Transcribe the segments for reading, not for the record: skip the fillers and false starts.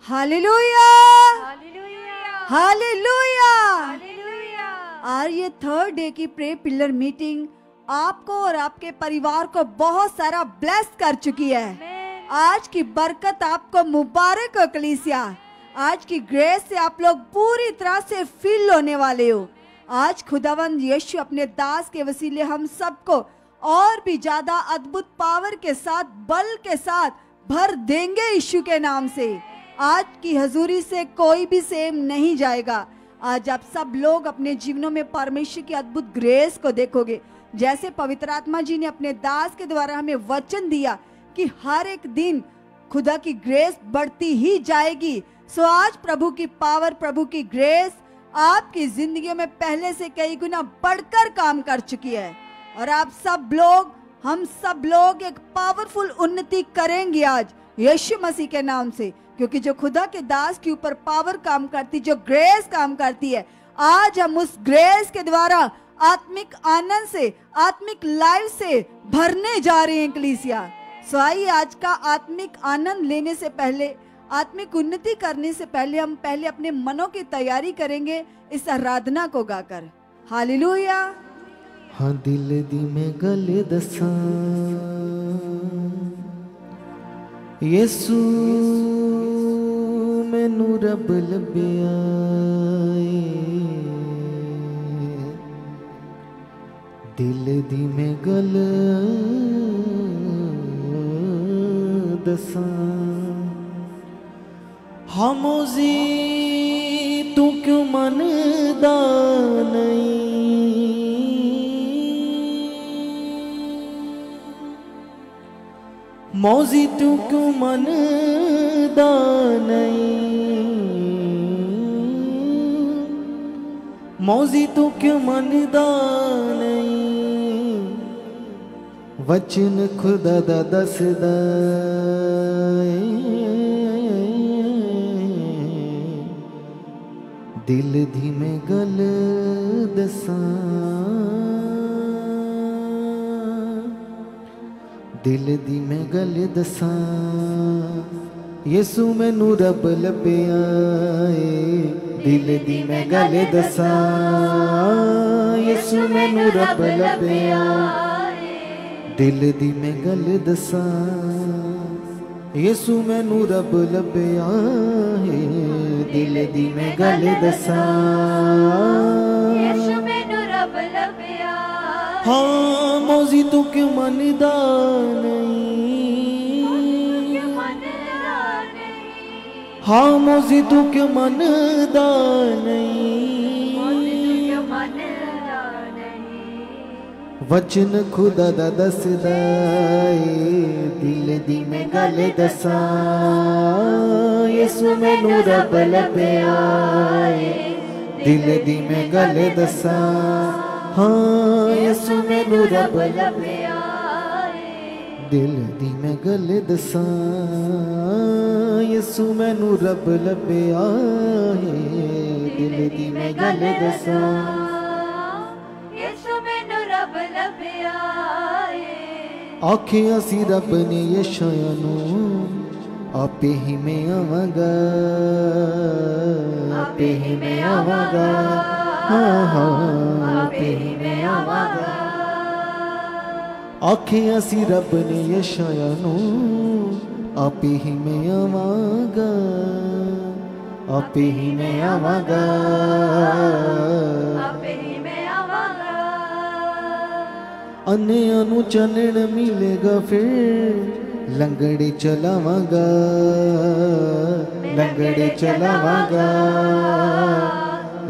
Hallelujah, hallelujah. और ये third day की प्रे पिलर मीटिंग आपको और आपके परिवार को बहुत सारा ब्लेस कर चुकी है। आज की बरकत आपको मुबारक हो कलीसिया। आज की ग्रेस से आप लोग पूरी तरह से फील होने वाले हो। आज खुदावंद यीशु अपने दास के वसीले हम सबको और भी ज्यादा अद्भुत पावर के साथ, बल के साथ भर देंगे यीशु के नाम से। आज की हजूरी से कोई भी सेम नहीं जाएगा। आज आप सब लोग अपने जीवनों में परमेश्वर की अद्भुत ग्रेस को देखोगे। जैसे पवित्र आत्मा जी ने अपने दास के द्वारा हमें वचन दिया कि हर एक दिन खुदा की ग्रेस बढ़ती ही जाएगी। सो आज प्रभु की पावर, प्रभु की ग्रेस आपकी जिंदगियों में पहले से कई गुना बढ़कर काम कर चुकी है। और आप सब लोग, हम सब लोग एक पावरफुल उन्नति करेंगे आज यीशु मसीह के नाम से। क्योंकि जो खुदा के दास के ऊपर पावर काम करती, जो ग्रेस काम करती है, आज हम उस ग्रेस के द्वारा आत्मिक आनंद से, आत्मिक लाइफ से भरने जा रहे हैं कलीसिया। सो आइए आज का आत्मिक आनंद लेने से पहले, आत्मिक उन्नति करने से पहले हम पहले अपने मनों की तैयारी करेंगे इस आराधना को गाकर। हालेलुया। हाँ दिल दी में गल दसा यीशु मैनू रब लभ्या दिल दी में गल दसा हाँ मौजी तू क्यों मनदा नहीं मौजी तू क्यों मनदा नहीं मौजी तू क्यों मनदा नहीं वचन खुदा दा दसदा दिल दी में गल दसा दिल दी में गल दसा यीशु मैनू रब लभ्या दिल दी में गल दसा यीशु मैनू रब लभ्या दिल दी में गल दसा यीशु मैनू रब लभ्या दिल दी में गल दसा यीशु मैनू रब लभ्या हाँ मौजी तू क्यों मनदा नहीं हाँ मौजी तू क्यों मनदा नहीं वचन खुदा दा दसदा दिल दी में गल दसा यीशु मैनू रब लभ्या दिल दी में गल दसा हाँ यीशु मैनू रब लभ्या दिल दी में गल दसा यीशु मैनू रब लभ्या दिल दी में गल दसा यीशु मैनू रब लभ्या आखे असी रब ने यशाया नू आपे ही मैं आवांगा आपे ही मैं आवांगा हाँ हाँ आपे ही मैं आवांगा आखे असी रब ने यशाया नू आपे ही मैं आवांगा आपे ही मैं आवांगा आपे ही मैं आवांगा अन्नियां नू चनन मिलेगा फिर लंगड़े चलावांगा लंगड़े चलावांगा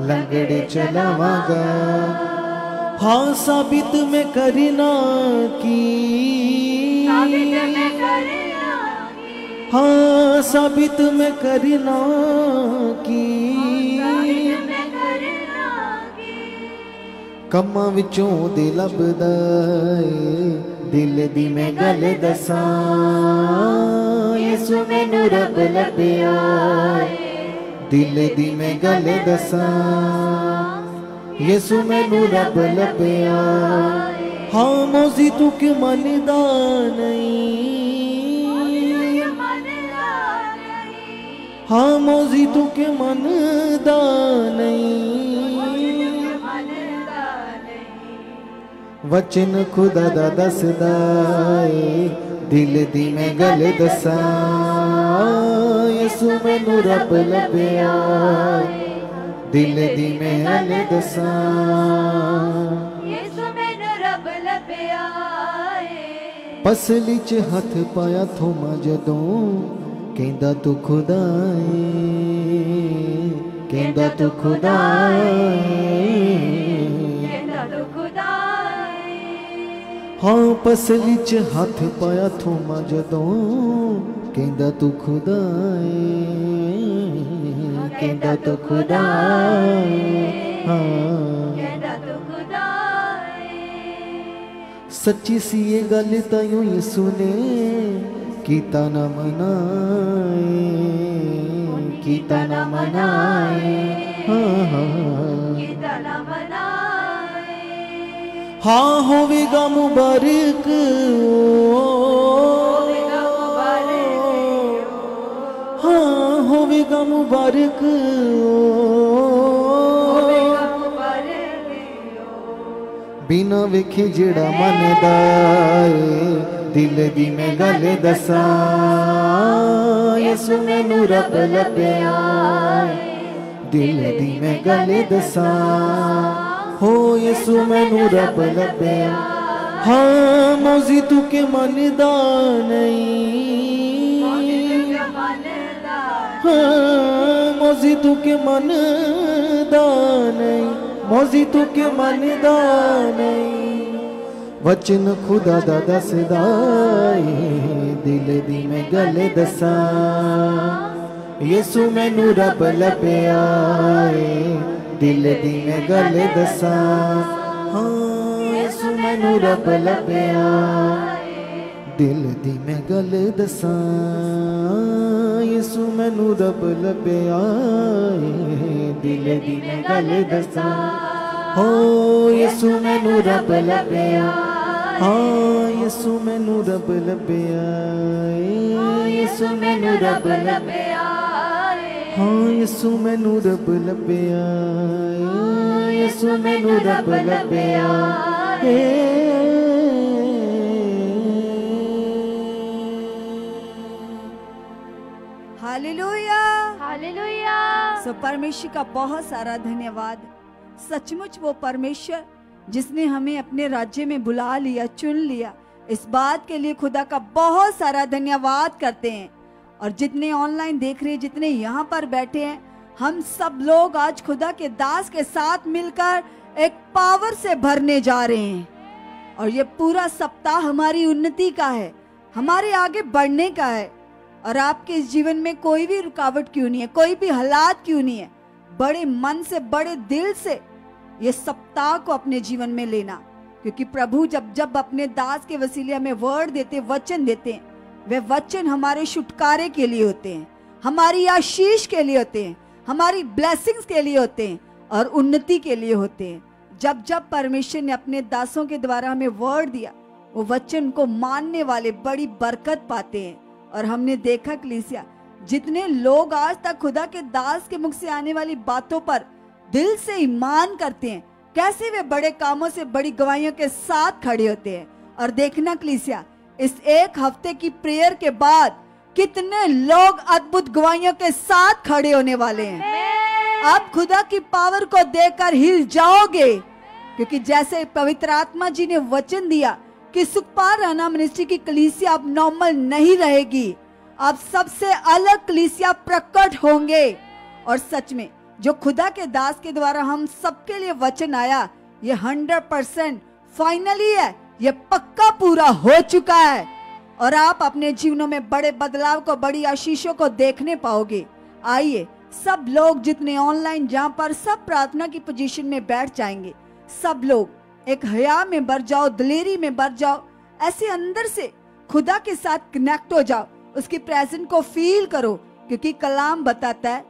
लंगड़े चलावांगा हाँ साबित में करना की हाँ साबित में करना की कम्मां विचों दे लभदा दिल दी में गल दसा यीशु मैनू रब लभ्या दिल दी में गल दसा यीशु मैनू रब लभ्या हाँ मौजी तू क्यों मनदा नहीं हाँ मौजी तू के मन दा नहीं वचन खुदा दा दसदा ए दिल दी मैं गल दसा यसु मैनू रब लभ्या दिल दी मैं गल दसा यसु मैनू रब लभ्या पसली च हथ पाया थोमा जदों कहंदा तू खुदा है कहंदा तू खुदा हाँ पसली च हथ पाया थोमा जदों कहंदा तू खुदा कहंदा तू खुदा हाँ सच्ची सी ये गल तायूं यसू ने कीता न मनाए हाँ हाँ होवेगा मुबारक हाँ होवेगा मुबारक बिना वेखे जेड़ा मनदा ए दिल दी मैं गल दसा यसु मैनू रब लभ्या दिल दी मैं गल दसा हो यसु मैनू रब लभ्या हाँ मौजी तू के मनदा नहीं हाँ मौजी तू के मनदा नहीं मौजी तू के मनदा नहीं वचन खुदा दा दसदा दिल दी मैं गल दसा यसु मैनू रब लभ्या दिल दी मैं गल दसा हाँ यसु मैनू रब लभ्या दिल दी मैं गल दसा यसु मैनू रब लभ्या दिल दी मैं गल दसा हो यसु मैनू रब लभ्या हाँ यसु मैनू रब लभ्या यसु मैनू रब लभ्या हाँ यसु मैनू रब लभ्या यसु मैनू रब लभ्या हालेलुया हालेलुया। सो परमेश्वर का बहुत सारा धन्यवाद। सचमुच वो परमेश्वर जिसने हमें अपने राज्य में बुला लिया, चुन लिया, इस बात के लिए खुदा का बहुत सारा धन्यवाद करते हैं। और जितने ऑनलाइन देख रहे हैं, जितने यहाँ पर बैठे हैं, हम सब लोग आज खुदा के दास के साथ मिलकर एक पावर से भरने जा रहे हैं। और ये पूरा सप्ताह हमारी उन्नति का है, हमारे आगे बढ़ने का है। और आपके इस जीवन में कोई भी रुकावट क्यों नहीं है, कोई भी हालात क्यों नहीं है, बड़े मन से, बड़े दिल से ये सप्ताह को अपने जीवन में लेना। क्योंकि प्रभु जब जब अपने दास के वसीले में वर्ड देते, वचन देते हैं, वे वचन हमारे छुटकारे के लिए होते हैं, हमारी आशीष के लिए होते हैं, हमारी ब्लेसिंग्स के लिए होते हैं और उन्नति के लिए होते हैं। जब जब परमेश्वर ने अपने दासों के द्वारा हमें वर्ड दिया, वो वचन को मानने वाले बड़ी बरकत पाते हैं। और हमने देखा कलीसिया, जितने लोग आज तक खुदा के दास के मुख से आने वाली बातों पर दिल से ईमान करते हैं, कैसे वे बड़े कामों से, बड़ी गवाहियों के साथ खड़े होते हैं। और देखना कलीसिया, इस एक हफ्ते की प्रेयर के बाद कितने लोग अद्भुत गवाहियों के साथ खड़े होने वाले हैं। आप खुदा की पावर को देखकर हिल जाओगे, क्योंकि जैसे पवित्र आत्मा जी ने वचन दिया कि सुखपाल राणा मिनिस्ट्री की कलीसिया अब नॉर्मल नहीं रहेगी, अब सबसे अलग कलीसिया प्रकट होंगे। और सच में जो खुदा के दास के द्वारा हम सबके लिए वचन आया, ये 100% फाइनली है, ये पक्का पूरा हो चुका है। और आप अपने जीवनों में बड़े बदलाव को, बड़ी आशीषों को देखने पाओगे। आइए सब लोग जितने ऑनलाइन, जहाँ पर सब प्रार्थना की पोजीशन में बैठ जाएंगे, सब लोग एक हया में भर जाओ, दिलेरी में भर जाओ, ऐसे अंदर से खुदा के साथ कनेक्ट हो जाओ, उसकी प्रेजेंस को फील करो। क्योंकि कलाम बताता है,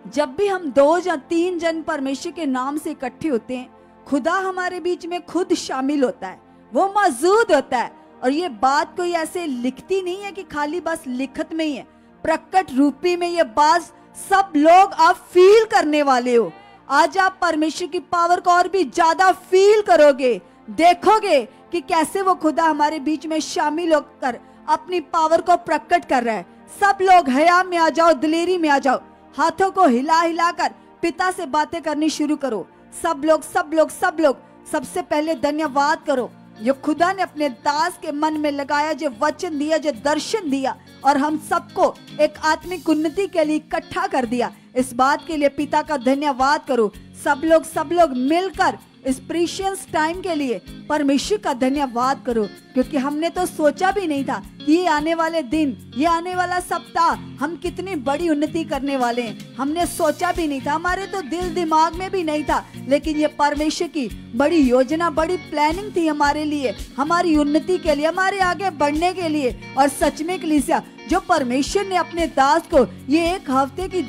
जब भी हम 2 या 3 जन परमेश्वर के नाम से इकट्ठे होते हैं, खुदा हमारे बीच में खुद शामिल होता है, वो मौजूद होता है। और ये बात कोई ऐसे लिखती नहीं है कि खाली बस लिखत में ही है, प्रकट रूपी में ये बात सब लोग आप फील करने वाले हो। आज आप परमेश्वर की पावर को और भी ज्यादा फील करोगे, देखोगे कि कैसे वो खुदा हमारे बीच में शामिल होकर अपनी पावर को प्रकट कर रहा है। सब लोग हया में आ जाओ, दिलेरी में आ जाओ, हाथों को हिला हिला कर पिता से बातें करनी शुरू करो। सब लोग सबसे पहले धन्यवाद करो जो खुदा ने अपने दास के मन में लगाया, जो वचन दिया, जो दर्शन दिया और हम सबको एक आत्मिक उन्नति के लिए इकट्ठा कर दिया। इस बात के लिए पिता का धन्यवाद करो। सब लोग मिलकर इस प्रीशियस टाइम के लिए परमेश्वर का धन्यवाद करो, क्योंकि हमने तो सोचा भी नहीं था कि ये आने वाले दिन, ये आने वाला सप्ताह हम कितनी बड़ी उन्नति करने वाले हैं। हमने सोचा भी नहीं था, हमारे तो दिल दिमाग में भी नहीं था, लेकिन ये परमेश्वर की बड़ी योजना, बड़ी प्लानिंग थी हमारे लिए, हमारी उन्नति के लिए, हमारे आगे बढ़ने के लिए। और सच में कलीसिया, जो परमेश्वर ने अपने दास को ये एक हफ्ते की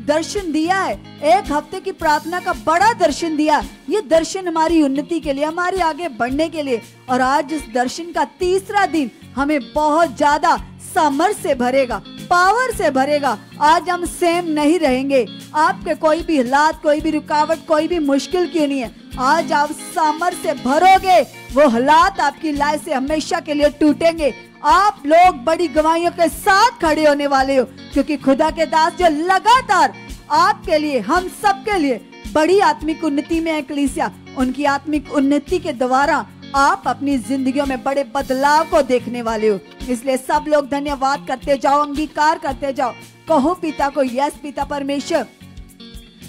दर्शन दिया है, एक हफ्ते की प्रार्थना का बड़ा दर्शन दिया, ये दर्शन हमारी उन्नति के लिए, हमारे आगे बढ़ने के लिए। और आज इस दर्शन का तीसरा दिन हमें बहुत ज्यादा सामर्थ से भरेगा, पावर से भरेगा। आज हम सेम नहीं रहेंगे। आपके कोई भी हालात, कोई भी रुकावट, कोई भी मुश्किल क्यों नहीं है, आज आप सामर्थ से भरोगे। वो हालात आपकी लाइफ से हमेशा के लिए टूटेंगे। आप लोग बड़ी गवाहियों के साथ खड़े होने वाले हो, क्योंकि खुदा के दास जो लगातार आपके लिए, हम सब के लिए बड़ी आत्मिक उन्नति में है कलीसिया, उनकी आत्मिक उन्नति के द्वारा आप अपनी जिंदगियों में बड़े बदलाव को देखने वाले हो। इसलिए सब लोग धन्यवाद करते जाओ, अंगीकार करते जाओ, कहो पिता को, यस पिता परमेश्वर,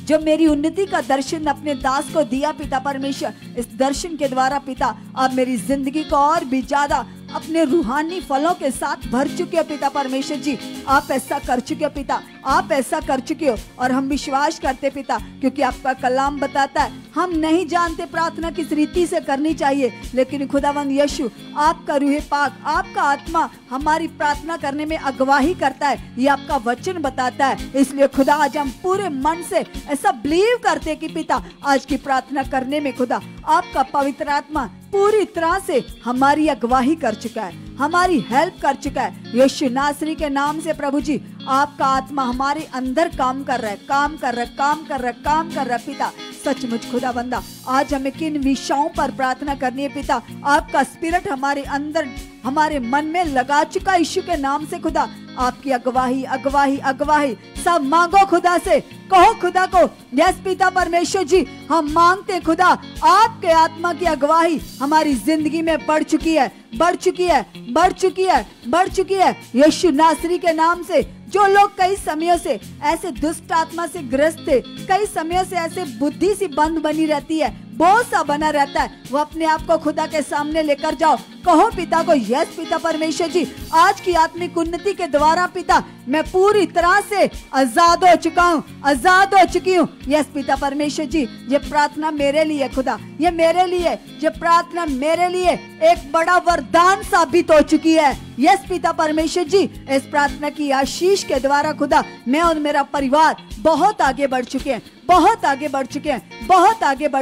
जो मेरी उन्नति का दर्शन अपने दास को दिया पिता परमेश्वर, इस दर्शन के द्वारा पिता आप मेरी जिंदगी को और भी ज्यादा अपने रूहानी फलों के साथ भर चुके हो पिता परमेश्वर जी। आप ऐसा कर चुके हो पिता, आप ऐसा कर चुके हो। और हम विश्वास करते पिता, क्योंकि आपका कलाम बताता है हम नहीं जानते प्रार्थना किस रीति से करनी चाहिए, लेकिन खुदावंद यीशु आपका रूह पाक, आपका आत्मा हमारी प्रार्थना करने में अगवाही करता है, ये आपका वचन बताता है। इसलिए खुदा आज हम पूरे मन से ऐसा बिलीव करते कि पिता आज की प्रार्थना करने में खुदा आपका पवित्र आत्मा पूरी तरह से हमारी अगवाही कर चुका है, हमारी हेल्प कर चुका है। यीशु नासरी के नाम से प्रभु जी आपका आत्मा हमारे अंदर काम कर रहा है, काम कर रहा है पिता। सचमुच खुदा बंदा आज हमें किन विषयों पर प्रार्थना करनी है पिता, आपका स्पिरिट हमारे अंदर, हमारे मन में लगा चुका यीशु के नाम से खुदा। आपकी अगवाही सब मांगो खुदा से, कहो खुदा को, यस पिता परमेश्वर जी हम मांगते खुदा आपके आत्मा की अगवाही हमारी जिंदगी में बढ़ चुकी है यीशु नासरी के नाम से। जो लोग कई समयों से ऐसे दुष्ट आत्मा से ग्रस्त थे, कई समयों से ऐसे बुद्धि सी बंद बनी रहती है, बोझ सा बना रहता है, वो अपने आप को खुदा के सामने लेकर जाओ, कहो पिता को, यस पिता परमेश्वर जी आज की आत्मिक उन्नति के द्वारा पिता मैं पूरी तरह से आजाद हो चुकी हूँ। यस पिता परमेश्वर जी, ये प्रार्थना मेरे लिए खुदा, ये मेरे लिए, ये प्रार्थना मेरे लिए एक बड़ा वरदान साबित हो चुकी है। यस पिता परमेश्वर जी, इस प्रार्थना की आशीष के द्वारा खुदा मैं और मेरा परिवार बहुत आगे बढ़ चुके हैं, बहुत आगे बढ़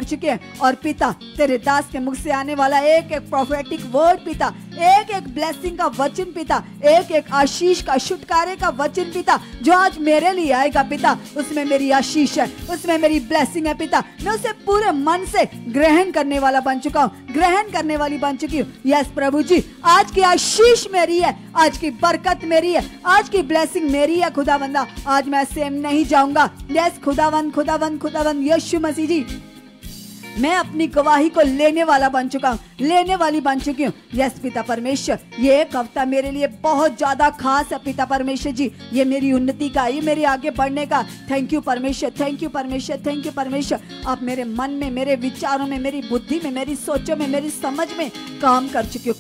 चुके हैं। और पिता तेरे दास के मुख से आने वाला एक एक प्रोफेटिक वर्ड पिता, एक एक ब्लेसिंग का वचन पिता, एक एक आशीष का, छुटकारे का वचन पिता, जो आज मेरे लिए आएगा पिता, उसमें मेरी आशीष है, उसमें मेरी ब्लेसिंग है पिता। मैं उसे पूरे मन से ग्रहण करने वाला बन चुका हूँ, ग्रहण करने वाली बन चुकी हूँ। यस प्रभु जी, आज की आशीष मेरी है, आज की बरकत मेरी है, आज की ब्लेसिंग मेरी है खुदा बंदा। आज मैं सेम नहीं जाऊंगा। यस खुदावंद यीशु मसीह जी, मैं अपनी गवाही को लेने वाला बन चुका हूँ, लेने वाली बन चुकी हूँ। यस पिता परमेश्वर, ये एक हफ्ता मेरे लिए बहुत ज्यादा खास है पिता परमेश्वर जी, ये मेरी उन्नति का, ये मेरे आगे बढ़ने का। थैंक यू परमेश्वर, थैंक यू परमेश्वर। आप मेरे मन में, मेरे विचारों में, मेरी बुद्धि में, मेरी सोचों में, मेरी समझ में काम कर चुकी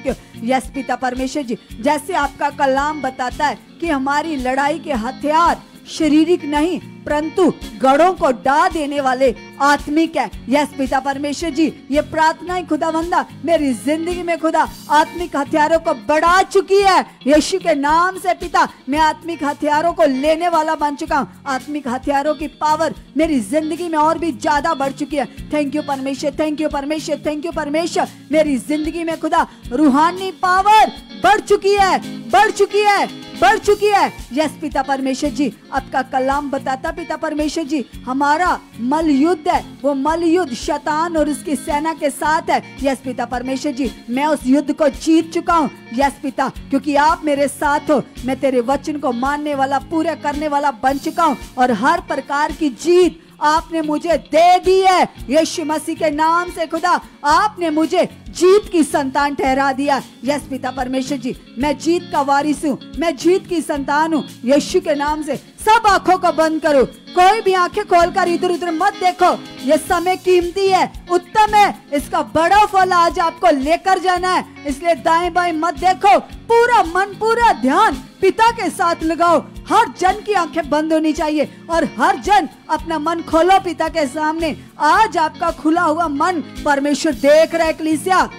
हो। यस पिता परमेश्वर जी, जैसे आपका कलाम बताता है कि हमारी लड़ाई के हथियार शारीरिक नहीं परंतु गढ़ों को ढा देने वाले आत्मिक है। यस पिता परमेश्वर जी, ये प्रार्थनाएं खुदावंदा मेरी जिंदगी में खुदा आत्मिक हथियारों को बढ़ा चुकी है। यीशु के नाम से पिता, मैं आत्मिक हथियारों को लेने वाला बन चुका हूँ। आत्मिक हथियारों की पावर मेरी जिंदगी में और भी ज्यादा बढ़ चुकी है। थैंक यू परमेश्वर, थैंक यू परमेश्वर, थैंक यू परमेश्वर। मेरी जिंदगी में खुदा रूहानी पावर बढ़ चुकी है, बढ़ चुकी है, बढ़ चुकी है। यस पिता परमेश्वर जी, आपका कलाम बताता पिता परमेश्वर जी, हमारा मल युद्ध है, वो मल युद्ध शैतान और उसकी सेना के साथ है। यस पिता परमेश्वर जी, मैं उस युद्ध को जीत चुका हूँ। यस पिता, क्योंकि आप मेरे साथ हो, मैं तेरे वचन को मानने वाला, पूरा करने वाला बन चुका हूँ और हर प्रकार की जीत आपने मुझे दे दी है। यीशु मसीह के नाम से खुदा, आपने मुझे जीत की संतान ठहरा दिया। यस पिता परमेश्वर जी, मैं जीत का वारिस हूँ, मैं जीत की संतान हूँ। यीशु के नाम से सब आंखों को बंद करो, कोई भी आंखें खोलकर इधर उधर मत देखो। ये समय कीमती है, उत्तम है, इसका बड़ा फल आज आपको लेकर जाना है, इसलिए दाएं बाएं मत देखो। पूरा मन, पूरा ध्यान पिता के साथ लगाओ। हर जन की आंखें बंद होनी चाहिए और हर जन अपना मन खोलो पिता के सामने। आज आपका खुला हुआ मन परमेश्वर देख रहा है कलीसिया,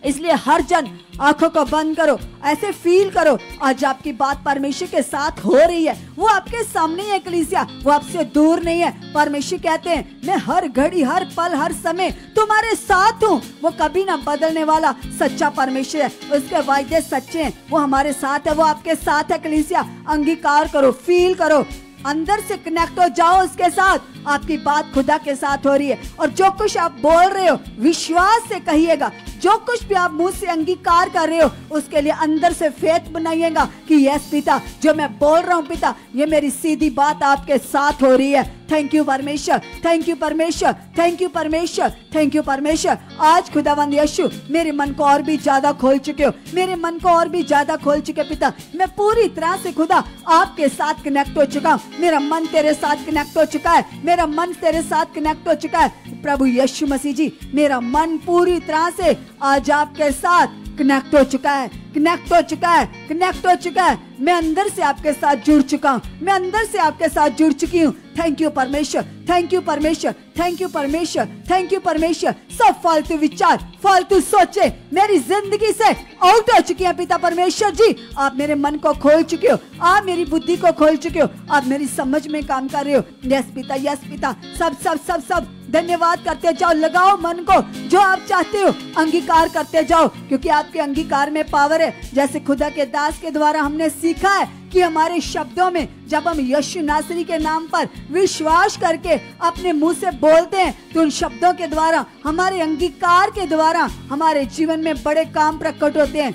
इसलिए हर जन आंखों को बंद करो, ऐसे फील करो आज आपकी बात परमेश्वर के साथ हो रही है। वो आपके सामने है कलीसिया, वो आपसे दूर नहीं है। परमेश्वर कहते हैं, मैं हर घड़ी, हर पल, हर समय तुम्हारे साथ हूँ। वो कभी ना बदलने वाला सच्चा परमेश्वर है, उसके वायदे सच्चे हैं, वो हमारे साथ है, वो आपके साथ है कलीसिया। अंगीकार करो, फील करो, अंदर से कनेक्ट हो जाओ उसके साथ। आपकी बात खुदा के साथ हो रही है और जो कुछ आप बोल रहे हो विश्वास से कहिएगा। जो कुछ भी आप मुंह से अंगीकार कर रहे हो उसके लिए अंदर से फेथ बनाइएगा कि यस पिता, जो मैं बोल रहा हूँ पिता, ये मेरी सीधी बात आपके साथ हो रही है। थैंक यू परमेश्वर, थैंक यू परमेश्वर, थैंक यू परमेश्वर, थैंक यू परमेश्वर। आज खुदावंद यीशु मेरे मन को और भी ज्यादा खोल चुके हो, मेरे मन को और भी ज्यादा खोल चुके पिता। मैं पूरी तरह से खुदा आपके साथ कनेक्ट हो चुका हूँ। मेरा मन तेरे साथ कनेक्ट हो चुका है, मेरा मन तेरे साथ कनेक्ट हो चुका है। प्रभु यीशु मसीह जी, मेरा मन पूरी तरह से आज आपके साथ कनेक्ट हो चुका है, कनेक्ट हो चुका है, कनेक्ट हो चुका है। मैं अंदर से आपके साथ जुड़ चुका हूँ, मैं अंदर से आपके साथ जुड़ चुकी हूँ। थैंक यू परमेश्वर, थैंक यू परमेश्वर, थैंक यू परमेश्वर, थैंक यू परमेश्वर। सब फालतू विचार, फालतू सोचे मेरी जिंदगी से आउट हो चुकी हैं पिता परमेश्वर जी। आप मेरे मन को खोल चुके हो, आप मेरी बुद्धि को खोल चुके हो, आप मेरी समझ में काम कर रहे हो। यस पिता, यस पिता, सब सब सब सब धन्यवाद करते जाओ। लगाओ मन को, जो आप चाहते हो अंगीकार करते जाओ, क्योंकि आपके अंगीकार में पावर है। जैसे खुदा के दास के द्वारा हमने सीखा है कि हमारे शब्दों में जब हम यीशु नासरी के नाम पर विश्वास करके अपने मुंह से बोलते हैं तो उन शब्दों के द्वारा, हमारे अंगीकार के द्वारा हमारे जीवन में बड़े काम प्रकट होते हैं।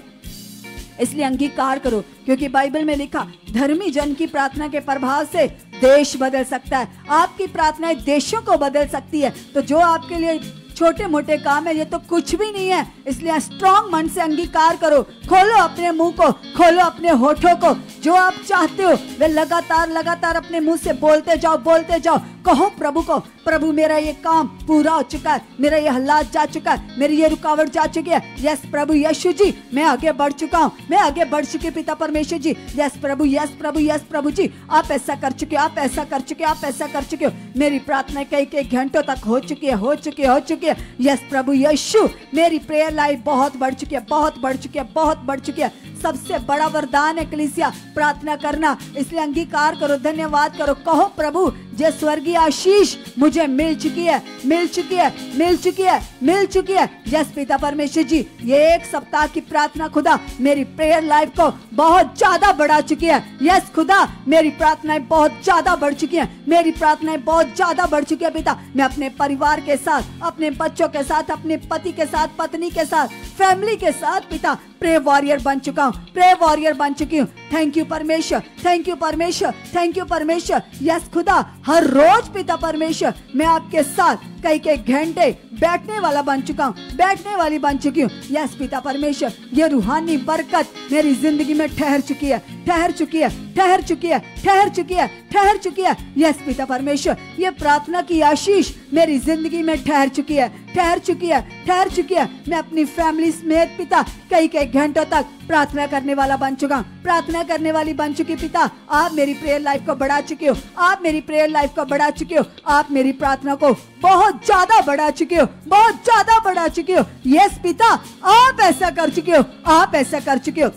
इसलिए अंगीकार करो, क्योंकि बाइबल में लिखा, धर्मी जन की प्रार्थना के प्रभाव से देश बदल सकता है। आपकी प्रार्थनाएं देशों को बदल सकती है। तो जो आपके लिए छोटे मोटे काम है, ये तो कुछ भी नहीं है। इसलिए स्ट्रॉन्ग मन से अंगीकार करो, खोलो अपने मुंह को, खोलो अपने होठों को। जो आप चाहते हो वे लगातार लगातार अपने मुंह से बोलते जाओ, बोलते जाओ। कहो प्रभु को, प्रभु मेरा ये काम पूरा हो चुका है, मेरा ये हालात जा चुका है, मेरी ये रुकावट जा चुकी है। यस प्रभु यीशु जी, मैं आगे बढ़ चुका हूँ, मैं आगे बढ़ चुकी पिता परमेश्वर जी। यस प्रभु, यस प्रभु, यस प्रभु जी, आप ऐसा कर चुके हो, आप ऐसा कर चुके हो, आप ऐसा कर चुके हो। मेरी प्रार्थना कई कई घंटों तक हो चुकी है, हो चुकी है, हो चुकी है। यस प्रभु यीशु, मेरी प्रेयर लाइफ बहुत बढ़ चुकी है, बहुत बढ़ चुकी है, बहुत बढ़ चुकी है। सबसे बड़ा वरदान है कलीसिया प्रार्थना करना, इसलिए अंगीकार करो, धन्यवाद करो। कहो प्रभु, जो स्वर्गीय आशीष मुझे मिल चुकी है, मिल चुकी है, मिल चुकी है, मिल चुकी है। यस पिता परमेश्वर जी, ये एक सप्ताह की प्रार्थना खुदा मेरी प्रेयर लाइफ को बहुत ज्यादा बढ़ा चुकी है। यस खुदा, मेरी प्रार्थनाएं बहुत ज्यादा बढ़ चुकी हैं, मेरी प्रार्थनाएं बहुत ज्यादा बढ़ चुकी है पिता। मैं अपने परिवार के साथ, अपने बच्चों के साथ, अपने पति के साथ, पत्नी के साथ, फैमिली के साथ पिता प्रे वॉरियर बन चुका हूँ, प्रे वॉरियर बन चुकी हूँ। थैंक यू परमेश्वर, थैंक यू परमेश्वर, थैंक यू परमेश्वर। यस खुदा, हर रोज पिता परमेश्वर मैं आपके साथ कई कई घंटे बैठने वाला बन चुका हूँ, बैठने वाली बन चुकी हूँ। यस पिता परमेश्वर, ये रूहानी बरकत मेरी जिंदगी में ठहर चुकी है, ठहर चुकी है, ठहर चुकी है, ठहर चुकी है, ठहर चुकी है। यस पिता परमेश्वर, ये प्रार्थना की आशीष मेरी जिंदगी में ठहर चुकी है, ठहर चुकी है, ठहर चुकी है। मैं अपनी फैमिली समेत पिता कई कई घंटों तक प्रार्थना करने वाला बन चुका हूँ, प्रार्थना करने वाली बन चुकी। पिता आप मेरी प्रेयर लाइफ को बढ़ा चुके हो, आप मेरी प्रेयर लाइफ को बढ़ा चुके हो, आप मेरी प्रार्थना को बहुत ज्यादा बढ़ा चुके हो, बहुत ज्यादा बढ़ा चुके हो। यस पिता आप ऐसा कर चुके हो, आप ऐसा कर चुके हो।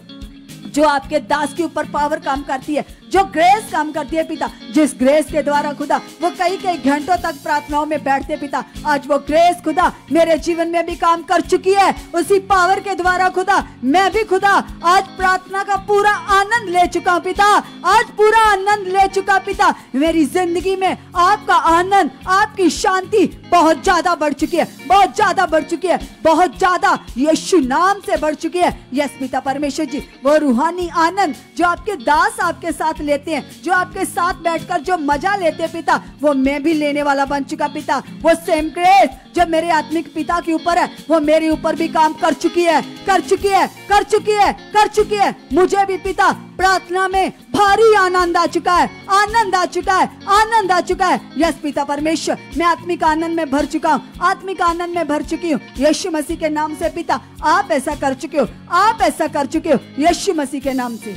जो आपके दास के ऊपर पावर काम करती है, जो ग्रेस काम करती है पिता, जिस ग्रेस के द्वारा खुदा वो कई कई घंटों तक प्रार्थनाओं में बैठते पिता, आज वो ग्रेस खुदा मेरे जीवन में भी काम कर चुकी है। उसी पावर के द्वारा खुदा मैं भी खुदा आज प्रार्थना का पूरा आनंद ले चुका हूँ पिता, आज पूरा आनंद ले चुका पिता। मेरी जिंदगी में आपका आनंद, आपकी शांति बहुत ज्यादा बढ़ चुकी है, बहुत ज्यादा बढ़ चुकी है, बहुत ज्यादा यीशु नाम से बढ़ चुकी है। यस पिता परमेश्वर जी, वो रूहानी आनंद जो आपके दास आपके साथ लेते हैं, जो आपके साथ बैठकर जो मजा लेते हैं पिता, वो मैं भी लेने वाला बन चुका पिता। वो सेम ग्रेस जो मेरे आत्मिक पिता के ऊपर है, वो मेरे ऊपर भी काम कर चुकी है, कर चुकी है, कर चुकी है, कर चुकी है। मुझे भी पिता प्रार्थना में भारी आनंद आ चुका है, आनंद आ चुका है, आनंद आ चुका है। यस पिता परमेश्वर, मैं आत्मिक आनंद में भर चुका हूँ, आत्मिक आनंद में भर चुकी हूँ यीशु मसीह के नाम से। पिता आप ऐसा कर चुके हो, आप ऐसा कर चुके हो यीशु मसीह के नाम से।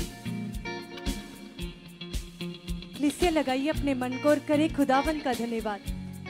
कलीसिया लगाइए अपने मन को और करे खुदावन का धन्यवाद।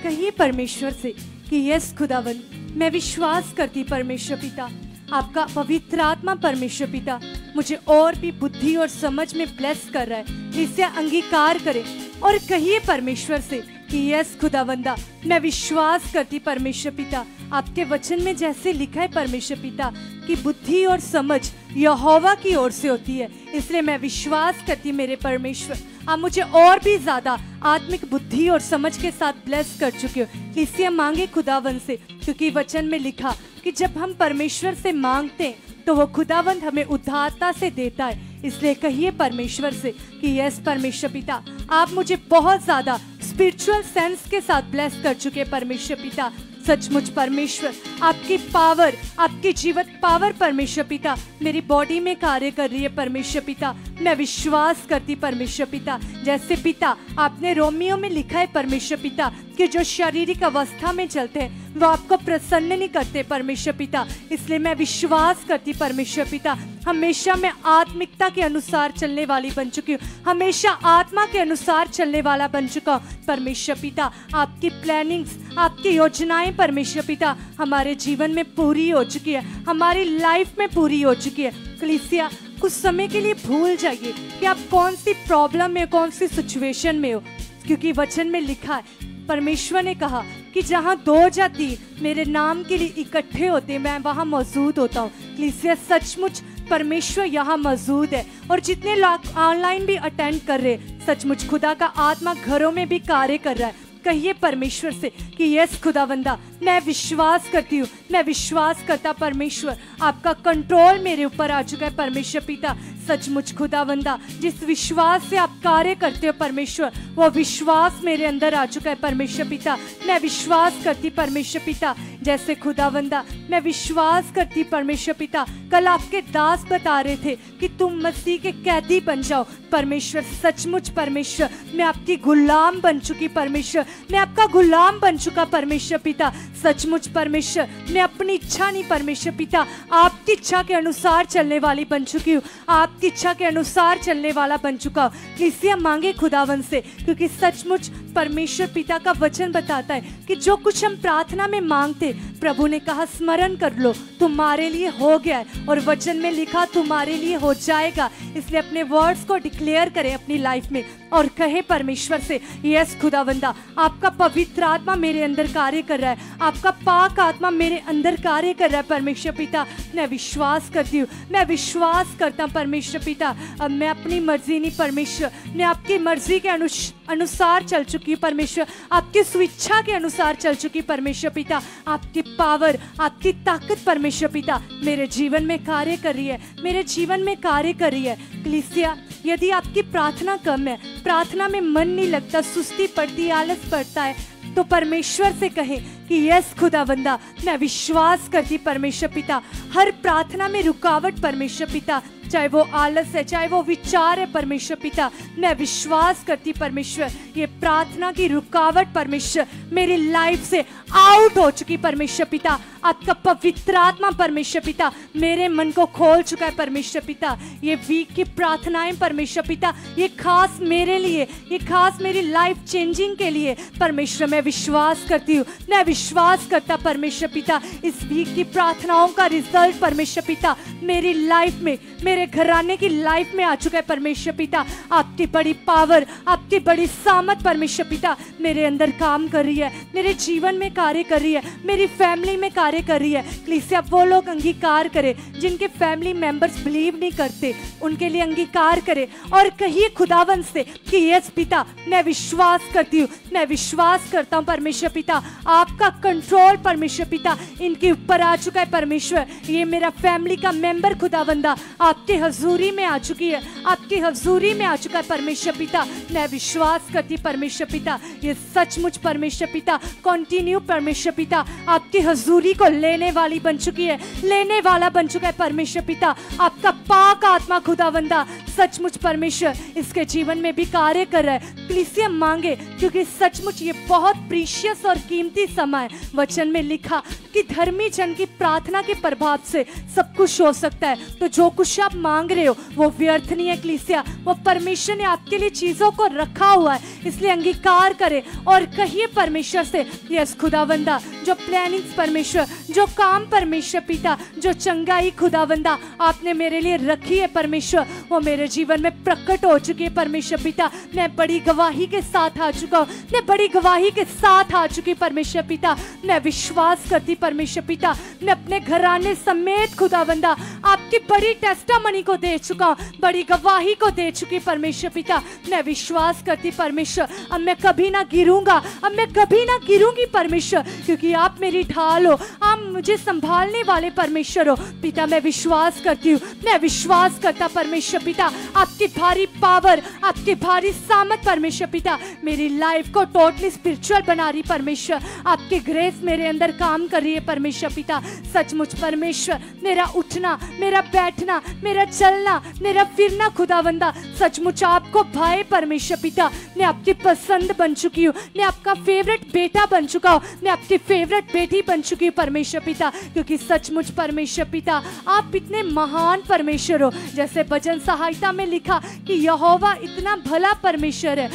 कहिए परमेश्वर से कि यस खुदावन, मैं विश्वास करती परमेश्वर पिता, आपका पवित्र आत्मा परमेश्वर पिता मुझे और भी बुद्धि और समझ में ब्लेस कर रहा है। कलीसिया अंगीकार करे और कहिए परमेश्वर से कि यस खुदावंदा, मैं विश्वास करती परमेश्वर पिता, आपके वचन में जैसे लिखा है परमेश्वर पिता कि बुद्धि और समझ यहोवा की ओर से होती है, इसलिए मैं विश्वास करती मेरे परमेश्वर आप मुझे और भी ज्यादा आत्मिक बुद्धि और समझ के साथ ब्लेस कर चुके हो। इसलिए मांगे खुदावन से, क्योंकि वचन में लिखा कि जब हम परमेश्वर से मांगते हैं तो वो खुदावंद हमें उदारता से देता है। इसलिए कहिए परमेश्वर से कि यस परमेश्वर पिता, आप मुझे बहुत ज्यादा स्पिरिचुअल सेंस के साथ ब्लेस कर चुके परमेश्वर पिता। सचमुच परमेश्वर आपकी पावर, आपकी जीवित पावर परमेश्वर पिता मेरी बॉडी में कार्य कर रही है परमेश्वर पिता। मैं विश्वास करती परमेश्वर पिता, जैसे पिता आपने रोमियो में लिखा है परमेश्वर पिता कि जो शारीरिक अवस्था में चलते हैं वो आपको प्रसन्न नहीं करते परमेश्वर पिता। इसलिए मैं विश्वास करती परमेश्वर पिता, हमेशा मैं आत्मिकता के अनुसार चलने वाली बन चुकी हूँ, हमेशा आत्मा के अनुसार चलने वाला बन चुका हूँ परमेश्वर पिता। आपकी प्लानिंग्स, आपकी योजनाएं परमेश्वर पिता हमारे जीवन में पूरी हो चुकी है, हमारी लाइफ में पूरी हो चुकी है। कलीसिया कुछ समय के लिए भूल जाइए कि आप कौन सी प्रॉब्लम में, कौन सी सिचुएशन में हो, क्योंकि वचन में लिखा है, परमेश्वर ने कहा कि जहाँ 2 या 3 मेरे नाम के लिए इकट्ठे होते मैं वहाँ मौजूद होता हूँ। कलीसिया सचमुच परमेश्वर यहाँ मौजूद है, और जितने लोग ऑनलाइन भी अटेंड कर रहे, सचमुच खुदा का आत्मा घरों में भी कार्य कर रहा है। कहिए परमेश्वर से कि यस खुदावंदा, मैं विश्वास करती हूँ, मैं विश्वास करता परमेश्वर आपका कंट्रोल मेरे ऊपर आ चुका है परमेश्वर पिता। सचमुच खुदावंदा, जिस विश्वास से आप कार्य करते हो परमेश्वर, वो विश्वास मेरे अंदर आ चुका है परमेश्वर पिता। मैं विश्वास करती परमेश्वर पिता, जैसे खुदावंदा मैं विश्वास करती परमेश्वर पिता। कल आपके दास बता रहे थे कि तुम मसीह के कैदी बन जाओ परमेश्वर। सचमुच परमेश्वर मैं आपकी गुलाम बन चुकी परमेश्वर, मैं आपका गुलाम बन चुका परमेश्वर पिता। सचमुच परमेश्वर मैं अपनी इच्छा नहीं परमेश्वर पिता, आपकी इच्छा के अनुसार चलने वाली बन चुकी हूँ, आपकी इच्छा के अनुसार चलने वाला बन चुका हूँ। इसलिए मांगे खुदावन से, क्योंकि सचमुच परमेश्वर पिता का वचन बताता है कि जो कुछ हम प्रार्थना में मांगते प्रभु ने कहा स्मरण कर लो, तुम्हारे लिए हो गया है, और वचन में लिखा तुम्हारे लिए हो जाएगा। इसलिए अपने वर्ड्स को डिक्लेयर करें अपनी लाइफ में और कहे परमेश्वर से, यस खुदावंदा आपका पवित्र आत्मा मेरे अंदर कार्य कर रहा है, आपका पाक आत्मा मेरे अंदर कार्य कर रहा है परमेश्वर पिता। मैं विश्वास करती हूँ, मैं विश्वास करता हूँ परमेश्वर पिता। अब मैं अपनी मर्जी नहीं परमेश्वर, मैं आपकी मर्जी के अनुसार चल चुकी हूँ परमेश्वर, आपकी स्वेच्छा के अनुसार चल चुकी परमेश्वर पिता। आपकी पावर, आपकी ताकत परमेश्वर पिता मेरे जीवन में कार्य कर रही है, मेरे जीवन में कार्य कर रही है। कलीसिया यदि आपकी प्रार्थना कम है, प्रार्थना में मन नहीं लगता, सुस्ती पड़ती, आलस पड़ता है, तो परमेश्वर से कहें कि यस खुदावंदा मैं विश्वास करती परमेश्वर पिता, हर प्रार्थना में रुकावट परमेश्वर पिता चाहे वो आलस है, चाहे वो विचार है परमेश्वर पिता, मैं विश्वास करती परमेश्वर ये प्रार्थना की रुकावट परमेश्वर मेरी लाइफ से आउट हो चुकी परमेश्वर पिता। आपका पवित्र आत्मा परमेश्वर पिता मेरे मन को खोल चुका है परमेश्वर पिता। ये वीक की प्रार्थनाएं परमेश्वर पिता ये खास मेरे लिए, ये खास मेरी लाइफ चेंजिंग के लिए परमेश्वर मैं विश्वास करती हूँ, मैं विश्वास करता परमेश्वर पिता इस वीक की प्रार्थनाओं का रिजल्ट परमेश्वर पिता मेरी लाइफ में, मेरे घराने की लाइफ में आ चुका है परमेश्वर पिता। आपकी बड़ी पावर, आपकी बड़ी सामर्थ परमेश्वर पिता मेरे अंदर काम कर रही है, मेरे जीवन में कार्य कर रही है, मेरी फैमिली में कार्य कर रही है। प्लीज आप वो लोग अंगीकार करें जिनके फैमिली मेंबर्स बिलीव नहीं करते, उनके लिए अंगीकार करें और कहिए खुदावंत से कि यस पिता मैं विश्वास करती हूँ, मैं विश्वास करता हूँ परमेश्वर पिता आपका कंट्रोल परमेश्वर पिता इनके ऊपर आ चुका है परमेश्वर। ये मेरा फैमिली का मेंबर खुदावंदा आपकी हजूरी में आ चुकी है, आपकी हजूरी में आ चुका है परमेश्वर पिता। मैं विश्वास करती परमेश्वर पिता ये सचमुच परमेश्वर पिता कंटिन्यू परमेश्वर पिता आपकी हजूरी को लेने वाली बन चुकी है, लेने वाला बन चुका है परमेश्वर पिता। आपका पाक आत्मा खुदावंदा सचमुच परमेश्वर इसके जीवन में भी कार्य कर रहा है। प्लीज ये मांगे क्योंकि सचमुच ये बहुत प्रीशियस और कीमती समय है। वचन में लिखा कि धर्मी जन की प्रार्थना के प्रभाव से सब कुछ हो सकता है, तो जो कुछ आप मांग रहे हो वो व्यर्थ नहीं है क्लीसिया, वो परमेश्वर ने आपके लिए चीजों को रखा हुआ है। इसलिए अंगीकार करें और कहिए परमेश्वर से यस खुदावंदा जो प्लानिंग्स परमेश्वर, जो काम परमेश्वर पिता, जो चंगाई खुदावंदा आपने मेरे लिए रखी है परमेश्वर वो मेरे जीवन में प्रकट हो चुकी है परमेश्वर पिता। मैं बड़ी गवाही के साथ आ चुका हूँ, मैं बड़ी गवाही के साथ आ चुकी परमेश्वर पिता। मैं विश्वास करती परमेश्वर पिता मैं अपने घराने समेत खुदावंदा आपकी बड़ी टेस्टामनी को दे चुका हूँ, बड़ी गवाही को दे चुकी परमेश्वर पिता। मैं विश्वास करती परमेश्वर अब मैं कभी ना गिरूंगा, अब मैं कभी ना गिरूंगी परमेश्वर, क्योंकि आप मेरी ढाल हो, आप मुझे संभालने वाले परमेश्वर हो पिता। मैं विश्वास करती हूँ, मैं विश्वास करता परमेश्वर पिता आपकी भारी पावर, आपकी भारी सामर्थ परमेश्वर पिता मेरी लाइफ को टोटली स्पिरिचुअल बना रही परमेश्वर। आपकी ग्रेस मेरे अंदर काम कर रही है परमेश्वर पिता। सचमुच परमेश्वर मेरा उठना, मेरा बैठना, मेरा चलना, मेरा फिरना खुदावंदा सचमुच आपको भाए परमेश्वर पिता। मैं आपकी पसंद बन चुकी हूँ, मैं आपका फेवरेट बेटा बन चुका हूँ, मैं आपकी फेवरेट बेटी बन चुकी हूँ परमेश्वर पिता, क्योंकि सचमुच परमेश्वर पिता आप इतने महान परमेश्वर हो। जैसे भजन सहायता में लिखा कि यहोवा इतना भला परमेश्वर है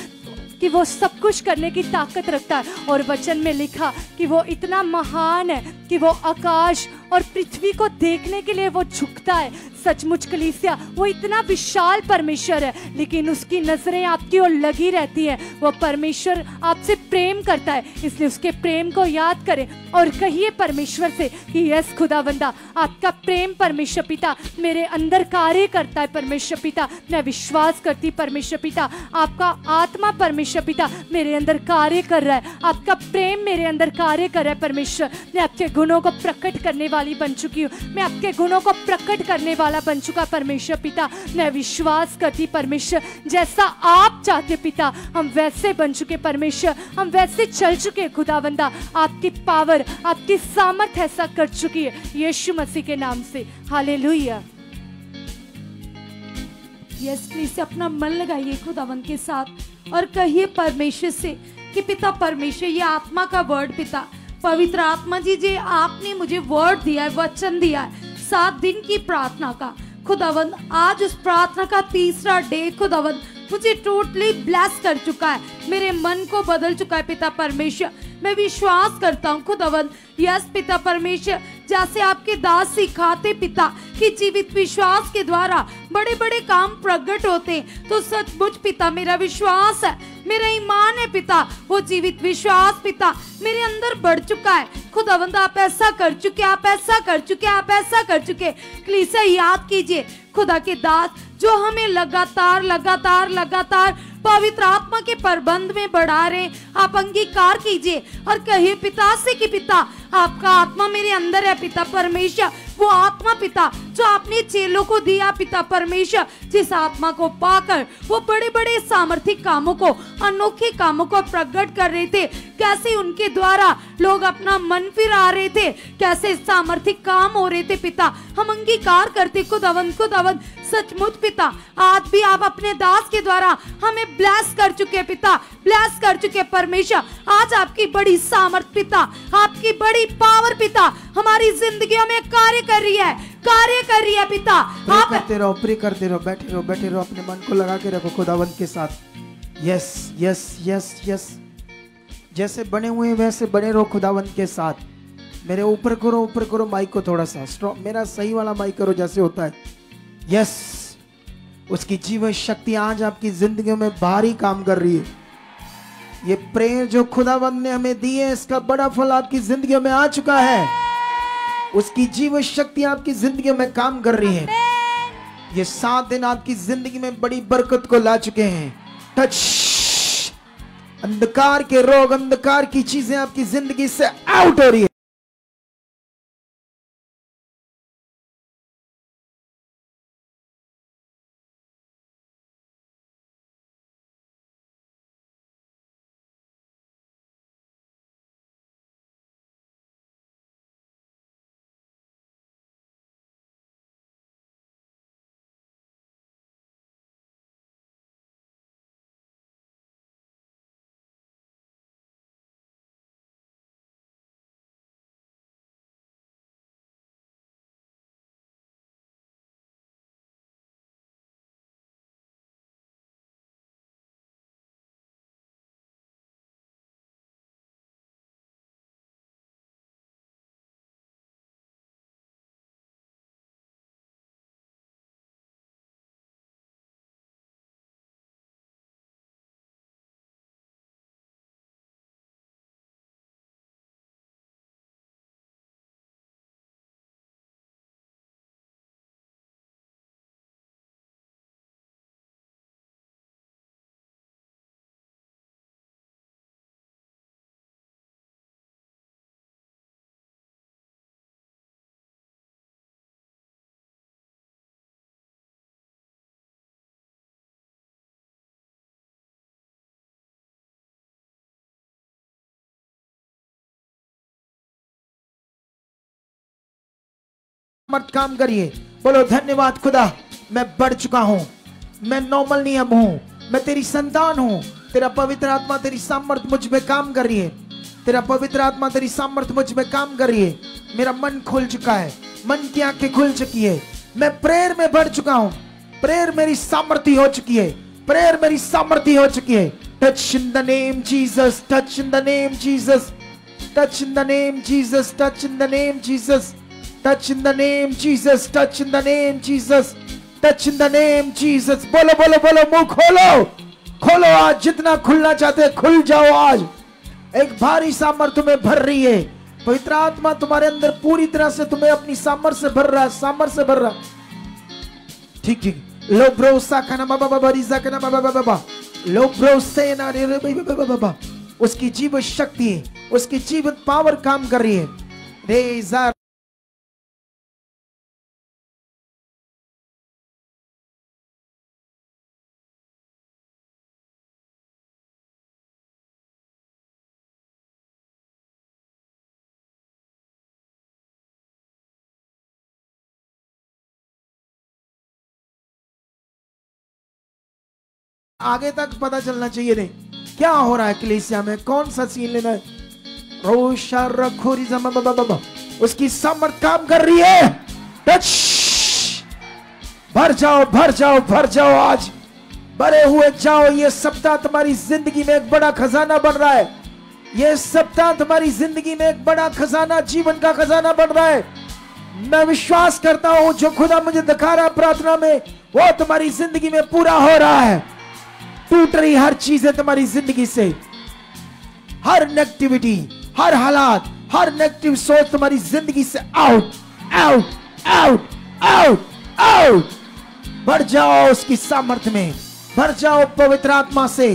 कि वो सब कुछ करने की ताकत रखता है, और वचन में लिखा कि वो इतना महान है कि वो आकाश और पृथ्वी को देखने के लिए वो झुकता है। सचमुच कलीसिया वो इतना विशाल परमेश्वर है, लेकिन उसकी नजरें आपकी ओर लगी रहती हैं। वो परमेश्वर आपसे प्रेम करता है, इसलिए उसके प्रेम को याद करें और कहिए परमेश्वर से कि यस खुदावंदा आपका प्रेम परमेश्वर पिता मेरे अंदर कार्य करता है परमेश्वर पिता। मैं विश्वास करती परमेश्वर पिता आपका आत्मा परमेश्वर पिता मेरे अंदर कार्य कर रहा है, आपका प्रेम मेरे अंदर कार्य कर रहा है परमेश्वर। मैं आपके गुणों को प्रकट करने वाली बन चुकी हूँ, मैं आपके गुणों को प्रकट करने वाला बन चुका परमेश्वर पिता। मैं विश्वास करती परमेश्वर जैसा आप चाहते पिता हम वैसे बन चुके परमेश्वर, हम वैसे चल चुके खुदावंदा। आपकी पावर, आपकी सामर्थ ऐसा कर चुकी है यीशु मसीह के नाम से। हालेलुया। यस प्लीज अपना मन लगाइए खुदावंद के साथ और कहिए परमेश्वर से कि पिता परमेश्वर ये आत्मा का वर्ड पिता पवित्र आत्मा जी जे आपने मुझे वर्ड दिया है, वचन दिया है 7 दिन की प्रार्थना का खुदावंद, आज उस प्रार्थना का तीसरा डे खुदावंद मुझे टोटली ब्लेस कर चुका है, मेरे मन को बदल चुका है पिता परमेश्वर। मैं विश्वास करता हूँ खुदावंद यस पिता परमेश्वर जैसे आपके दास सिखाते पिता कि जीवित विश्वास के द्वारा बड़े बड़े काम प्रकट होते, तो सचमुच पिता मेरा विश्वास है, मेरा ईमान है पिता, वो जीवित विश्वास पिता मेरे अंदर बढ़ चुका है खुदावंद। आप ऐसा कर चुके, आप ऐसा कर चुके, आप ऐसा कर चुके। कलीसिया याद कीजिए खुदा के दास जो हमें लगातार लगातार लगातार पवित्र आत्मा के प्रबंध में बढ़ा रहे, आप अंगीकार कीजिए और कहिए पिता से कि पिता आपका आत्मा मेरे अंदर है पिता परमेश्वर। वो आत्मा पिता जो आपने चेलों को दिया पिता परमेश्वर, जिस आत्मा को पाकर वो बड़े बड़े सामर्थिक कामों को, अनोखे कामों को प्रकट कर रहे थे, कैसे उनके द्वारा लोग अपना मन फिरा रहे थे, कैसे सामर्थिक काम हो रहे थे पिता। हम अंगीकार करते खुदावंद खुदावंद सचमुच पिता आज भी आप अपने दास के द्वारा हमें ब्लेस कर चुके पिता, ब्लेस कर चुके परमेश्वर। आज आपकी बड़ी सामर्थ पिता, आपकी बड़ी पावर पिता हमारी जिंदगियों में कार्य कर रही है, कार्य कर रही है पिता। आप करते रहो, प्रे करते रहो, बैठे रहो, बैठे रहो, अपने मन को लगा के रखो खुदावंत के साथ। यस यस यस यस, जैसे बने हुए वैसे बने रहो खुदावंत के साथ। मेरे ऊपर करो माइक को थोड़ा सा स्ट्रॉन्ग, मेरा सही वाला माइक करो जैसे होता है। यस, उसकी जीवन शक्ति आज आपकी जिंदगी में भारी काम कर रही है। ये प्रेयर जो खुदावंत ने हमें दी है, इसका बड़ा फल आपकी जिंदगी में आ चुका है। उसकी जीवन शक्ति आपकी जिंदगी में काम कर रही है। ये 7 दिन आपकी जिंदगी में बड़ी बरकत को ला चुके हैं। टच, अंधकार के रोग, अंधकार की चीजें आपकी जिंदगी से आउट हो रही है। मत काम करिए, बोलो धन्यवाद खुदा, मैं बढ़ चुका हूं, मैं नॉर्मल नहीं अब हूं, मैं तेरी संतान हूं। तेरा पवित्र आत्मा, तेरी सामर्थ मुझ में काम कर रही है। तेरा पवित्र आत्मा, तेरी सामर्थ मुझ में काम कर रही है। मेरा मन खुल चुका है, मन की आंखें खुल चुकी है। मैं प्रेयर में बढ़ चुका हूं, प्रेयर मेरी सामर्थी हो चुकी है, प्रेयर मेरी सामर्थी हो चुकी है। Touch in the name Jesus, touch in the name Jesus, touch in the name Jesus, touch in the name Jesus, touch in the name Jesus, touch in the name Jesus, touch in the name Jesus. बोलो बोलो बोलो, मुंह खोलो, खोलो। आज जितना खुलना चाहते खुल जाओ। आज एक भारी सामर्थ में भर रही है। पवित्र आत्मा तुम्हारे अंदर पूरी तरह से तुम्हें अपनी सामर्थ से भर रहा है, सामर्थ से भर रहा। ठीक ठीक। लो ब्रो साखना बाबा बाबा रिजा कना बाबा बाबा बाबा, लो ब्रो से ना रे बाबा बाबा। उसकी जीवन शक्ति, उसकी जीवन पावर काम कर रही है। रेजा आगे तक पता चलना चाहिए नहीं क्या हो रहा है कलीसिया में, कौन सा सीन लेना है। रोशा रखोरी जमा बाबा बाबा, उसकी सामर्थ काम कर रही है। टच, भर जाओ भर जाओ भर जाओ, आज भरे हुए जाओ। ये सप्ताह तुम्हारी जिंदगी में एक बड़ा खजाना बन रहा है। ये सप्ताह तुम्हारी जिंदगी में एक बड़ा खजाना, जीवन का खजाना बन रहा है। मैं विश्वास करता हूं जो खुदा मुझे दिखा रहा है प्रार्थना में, वो तुम्हारी जिंदगी में पूरा हो रहा है। टूट रही हर चीजें तुम्हारी जिंदगी से, हर नेगेटिविटी, हर हालात, हर नेगेटिव सोच तुम्हारी जिंदगी से out out out out out. बढ़ जाओ उसकी सामर्थ्य में, भर जाओ पवित्र आत्मा से।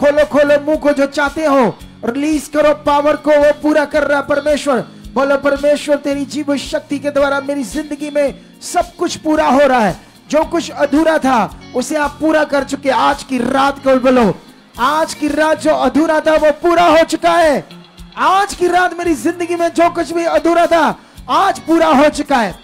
खोलो खोलो मुंह को, जो चाहते हो रिलीज करो पावर को, वो पूरा कर रहा है परमेश्वर। बोलो परमेश्वर तेरी जीवन शक्ति के द्वारा मेरी जिंदगी में सब कुछ पूरा हो रहा है। जो कुछ अधूरा था उसे आप पूरा कर चुके। आज की रात को बोलो, आज की रात जो अधूरा था वो पूरा हो चुका है। आज की रात मेरी जिंदगी में जो कुछ भी अधूरा था आज पूरा हो चुका है।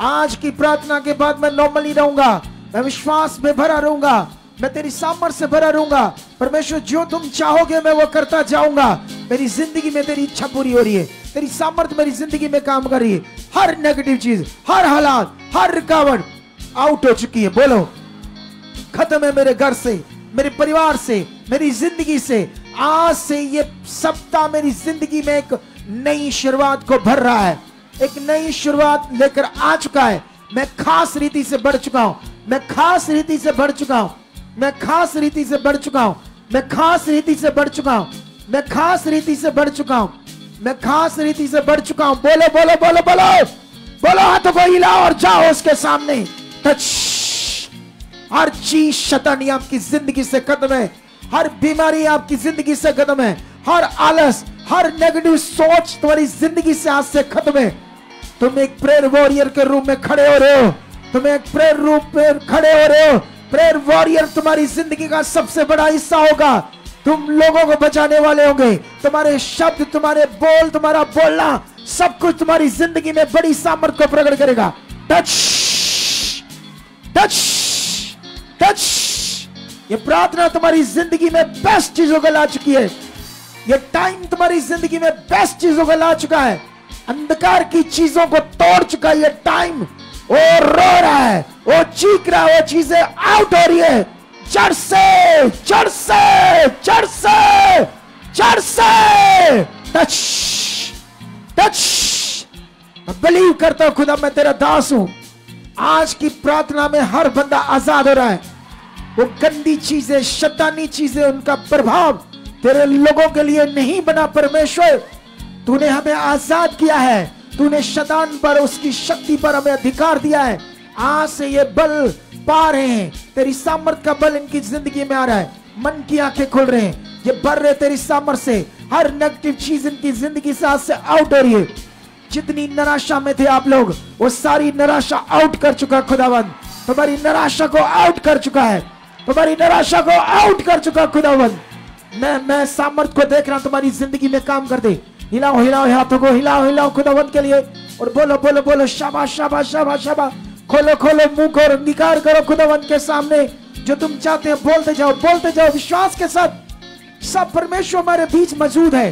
आज की प्रार्थना के बाद मैं नॉर्मल ही रहूंगा, मैं विश्वास में भरा रहूंगा, मैं तेरी सामर्थ्य से भरा रहूंगा। परमेश्वर जो तुम चाहोगे मैं वो करता जाऊंगा। मेरी जिंदगी में तेरी इच्छा पूरी हो रही है, तेरी सामर्थ्य मेरी जिंदगी में काम कर रही है। हर नेगेटिव चीज, हर हालात, हर रुकावट आउट हो चुकी है। बोलो खत्म है मेरे घर से, मेरे परिवार से, मेरी जिंदगी से। आज से ये सप्ताह मेरी जिंदगी में एक नई शुरुआत को भर रहा है, एक नई शुरुआत लेकर आ चुका है। मैं खास रीति से बढ़ चुका हूं, मैं खास रीति से बढ़ चुका हूं, मैं खास रीति से बढ़ चुका हूं, मैं खास रीति से बढ़ चुका हूं, मैं खास रीति से बढ़ चुका हूं, मैं खास रीति से बढ़ चुका हूं। बोलो बोलो बोलो बोलो बोलो, हाथों को हिलाओ और जाओ उसके सामने। टच। हर चीज शैतानी आपकी जिंदगी से खत्म है, हर बीमारी आपकी जिंदगी से खत्म है, हर आलस, हर नेगेटिव सोच तुम्हारी जिंदगी से आज से खत्म है। तुम एक प्रेयर वॉरियर के रूप में खड़े हो रहे हो, तुम एक प्रेयर रूप में खड़े हो रहे हो। प्रेयर वॉरियर तुम्हारी जिंदगी का सबसे बड़ा हिस्सा होगा। तुम लोगों को बचाने वाले होंगे। तुम्हारे शब्द, तुम्हारे बोल, तुम्हारा बोलना, सब कुछ तुम्हारी जिंदगी में बड़ी सामर्थ्य को प्रकट करेगा। Touch touch touch. ये प्रार्थना तुम्हारी जिंदगी में बेस्ट चीजों को ला चुकी है। ये टाइम तुम्हारी जिंदगी में बेस्ट चीजों को ला चुका है। अंधकार की चीजों को तोड़ चुका है ये टाइम। वो रो रहा है, वो चीख रहा है, वो चीजें आउट हो रही है। जड़ से जड़ से जड़ से जड़ से। Touch touch. मैं बिलीव करता हूं खुदा, मैं तेरा दास हूं। आज की प्रार्थना में हर बंदा आजाद हो रहा है। वो गंदी चीजें, शैतानी चीजें, उनका प्रभाव तेरे लोगों के लिए नहीं बना। परमेश्वर तूने हमें आजाद किया है, तूने शैतान पर, उसकी शक्ति पर हमें अधिकार दिया है। आज से ये बल पा रहे हैं, तेरी सामर्थ का बल इनकी जिंदगी में आ रहा है। मन की आंखें खुल रहे हैं, ये बढ़ रहे तेरी सामर्थ से। हर नेगेटिव चीज इनकी जिंदगी से आज से आउट हो रही है। जितनी निराशा में थे आप लोग, वो सारी निराशा आउट कर चुका खुदावंद। तुम्हारी निराशा को आउट कर चुका है, तुम्हारी निराशा को आउट कर चुका खुदावंद। मैं सामर्थ को देख रहा हूं तुम्हारी जिंदगी में काम करते। हिलाओ हिलाओ हाथों को, हिलाओ हिलाओ खुदावंद के लिए और बोलो बोलो बोलो शाबाश शाबाश शाबाश शाबाश। खोलो खोलो मुंह को, अंगीकार करो खुदावंद के सामने। जो तुम चाहते हो बोलते जाओ विश्वास के साथ। सब परमेश्वर हमारे बीच मौजूद है,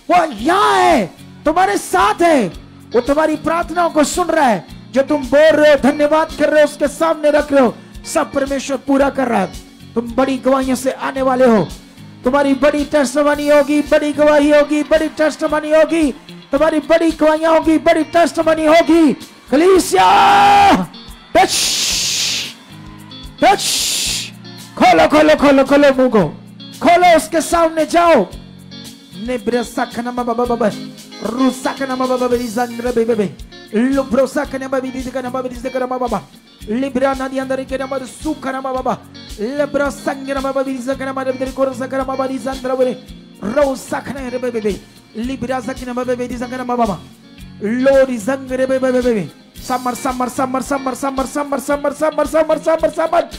वो यहाँ है, तुम्हारे साथ है। वो तुम्हारी प्रार्थनाओं को सुन रहा है। जो तुम बोल रहे हो, धन्यवाद कर रहे हो, उसके सामने रख रहे हो, सब परमेश्वर पूरा कर रहा है। तुम बड़ी गवाहियों से आने वाले हो। तुम्हारी बड़ी टेस्टमनी होगी, बड़ी गवाही होगी, बड़ी टेस्टमनी होगी, तुम्हारी बड़ी गवाहियां होगी, बड़ी टेस्टमनी होगी। कलीसिया टच टच। खोलो खोलो खोलो खोलो मुंह को, खोलो उसके सामने जाओ। नेब्रसकना बाबा बाबा रुसकना बाबा बाबा रिजंग्र बेबे लुब्रोसकना बाबा दिदकना बाबा दिदकना बाबा लिब्रा नदी अंदर के नंबर सुखना बाबा लिब्रा संगना बाबा दिदकना बाबा दिदकना कोरसकना बाबा रिजंग्र बेबे रोसकना रे बेबे लिब्रा सकना बाबा दिदकना बाबा लोरी जंग्रे बेबे बेबे समर समर समर समर समर समर समर समर समर समर समर।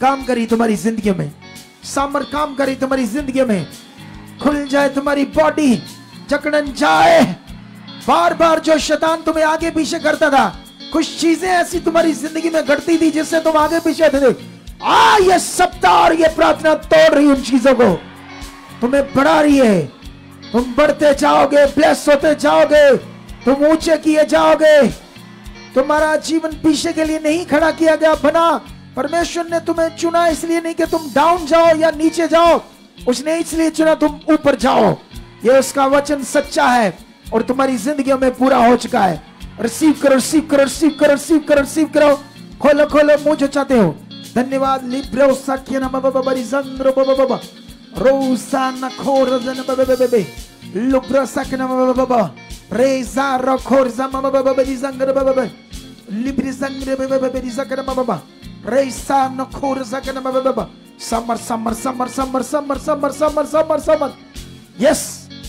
काम करी तुम्हारी जिंदगी में, समर काम करी तुम्हारी जिंदगी में। खुल जाए तुम्हारी बॉडी, जकड़न जाए। बार बार जो शैतान तुम्हें आगे पीछे करता था, कुछ चीजें ऐसी तुम्हारी जिंदगी में घटती थी जिससे तुम आगे पीछे थे। ये सप्ताह और ये प्रार्थना तोड़ रही उन चीजों को, तुम्हें बढ़ा रही है। तुम बढ़ते जाओगे, ब्लेस होते जाओगे, तुम ऊंचे किए जाओगे। तुम्हारा जीवन पीछे के लिए नहीं खड़ा किया गया बना। परमेश्वर ने तुम्हें चुना इसलिए नहीं कि तुम डाउन जाओ या नीचे जाओ, उसने इसलिए चुना तुम ऊपर जाओ। ये उसका वचन सच्चा है और तुम्हारी जिंदगियों में पूरा हो चुका है। रिसीव करो रिसीव करो रिसीव करो रिसीव करो रिसीव करो। खोलो खोलो मुंह जो चाहते हो। धन्यवाद। लिब्रो सखियना बाबा बाबा रिजंग्रो बाबा बाबा रोसा नखोर जन बाबा बाबा लुब्रो सखियना बाबा बाबा रेजा रखोर जन बाबा बाबा रिजंग्रो बाबा बाबा लिब्री जंग्रे बाबा बाबा रिजंग्रो बाबा बाबा रेसा नखोर जन बाबा बाबा समर समर समर समर समर समर समर समर समर। यस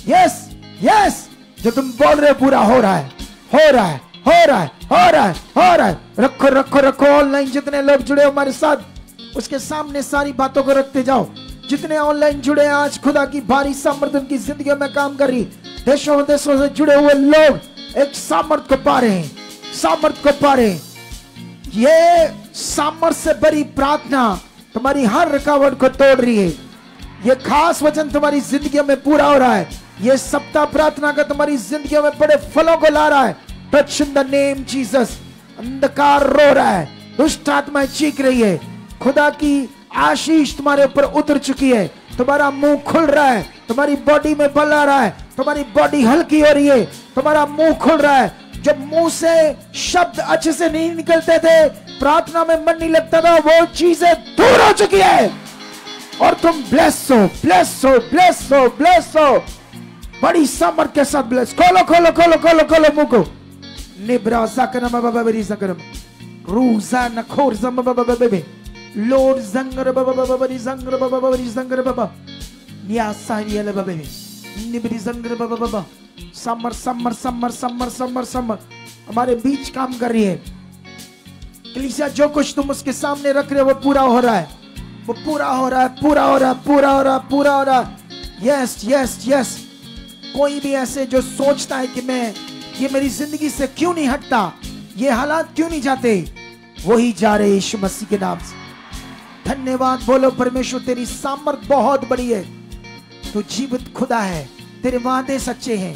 यस यस, जो तुम बोल रहे हो पूरा हो रहा है, हो रहा है, हो रहा है, हो रहा है, हो रहा है। रखो रखो रखो। ऑनलाइन जितने लोग जुड़े हो हमारे साथ, उसके सामने सारी बातों को रखते जाओ। जितने ऑनलाइन जुड़े हैं, आज खुदा की भारी सामर्थ्य उनकी जिंदगी में काम कर रही। देशों विदेशों से जुड़े हुए लोग एक सामर्थ्य को पा रहे हैं, सामर्थ्य को पा रहे हैं। ये सामर्थ्य से भरी प्रार्थना तुम्हारी हर रुकावट को तोड़ रही है। ये खास वचन तुम्हारी जिंदगी में पूरा हो रहा है। ये सप्ताह प्रार्थना का तुम्हारी जिंदगी में बड़े फलों को ला रहा है। Touch in the name Jesus. अंधकार रो रहा है, दुष्ट आत्माएं चीख रही है, खुदा की आशीष तुम्हारे ऊपर उतर चुकी है। तुम्हारा मुंह खुल रहा है, तुम्हारी बॉडी में बल आ रहा है, तुम्हारी बॉडी हल्की हो रही है, तुम्हारा मुंह खुल रहा है। जब मुंह से शब्द अच्छे से नहीं निकलते थे, प्रार्थना में मन नहीं लगता था, वो चीजें दूर हो चुकी है और तुम ब्लेस हो, ब्लेस हो, ब्लेस हो, ब्लेस हो। बड़ी सामर्थ के साथ ब्लेस। खोलो खोलो खोलो खोलो खोलो मुंह को। निब्रा सकरम बाबा बरी सकरम रूजा नखोर जम बाबा बेबे लॉर्ड जंगर बाबा बरी जंगर बाबा बरी जंगर बाबा या सारियल बाबा निब्री जंगर बाबा बाबा समर समर समर समर समर समर हमारे बीच काम कर रही है। कलीसिया जो कुछ तुम उसके सामने रख रहे हो वो पूरा हो रहा है, वो पूरा हो रहा है, पूरा हो रहा है, पूरा हो रहा है, पूरा हो रहा है। Yes yes yes. कोई भी ऐसे जो सोचता है कि मैं ये मेरी जिंदगी से क्यों नहीं हटता, ये हालात क्यों नहीं जाते, वही जा रहे यीशु मसीह के नाम से। धन्यवाद बोलो परमेश्वर, तेरी सामर्थ बहुत बड़ी है। तू जीवित खुदा है, तेरे वादे सच्चे हैं।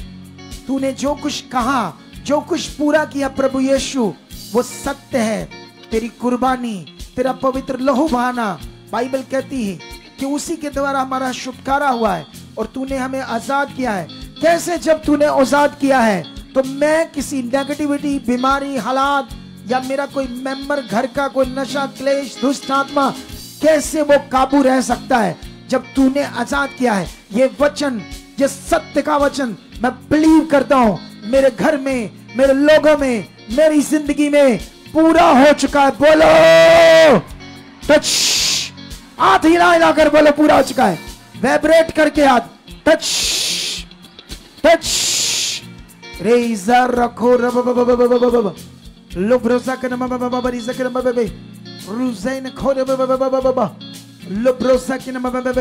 तूने जो कुछ कहा, जो कुछ पूरा किया प्रभु यीशु, वो सत्य है। तेरी कुर्बानी, तेरा पवित्र लहू बहाना, बाइबल कहती है कि उसी के द्वारा हमारा छुटकारा हुआ है और तूने हमें आजाद किया है। कैसे? जब तूने आजाद किया है तो मैं किसी नेगेटिविटी, बीमारी, हालात या मेरा कोई मेंबर घर का कोई नशा, क्लेश, दुष्ट आत्मा, कैसे वो काबू रह सकता है जब तूने आजाद किया है। ये वचन, ये सत्य का वचन मैं बिलीव करता हूं, मेरे घर में, मेरे लोगों में, मेरी जिंदगी में पूरा हो चुका है। बोलो टच, हाथ हिला हिला कर बोलो पूरा हो चुका है। वाइब्रेट करके हाथ, टच टच। रेजर रखो लो भरोसा करना बाबा रिजा करना बाबा रुजैन खोरे बाबा लो भरोसा करना बाबा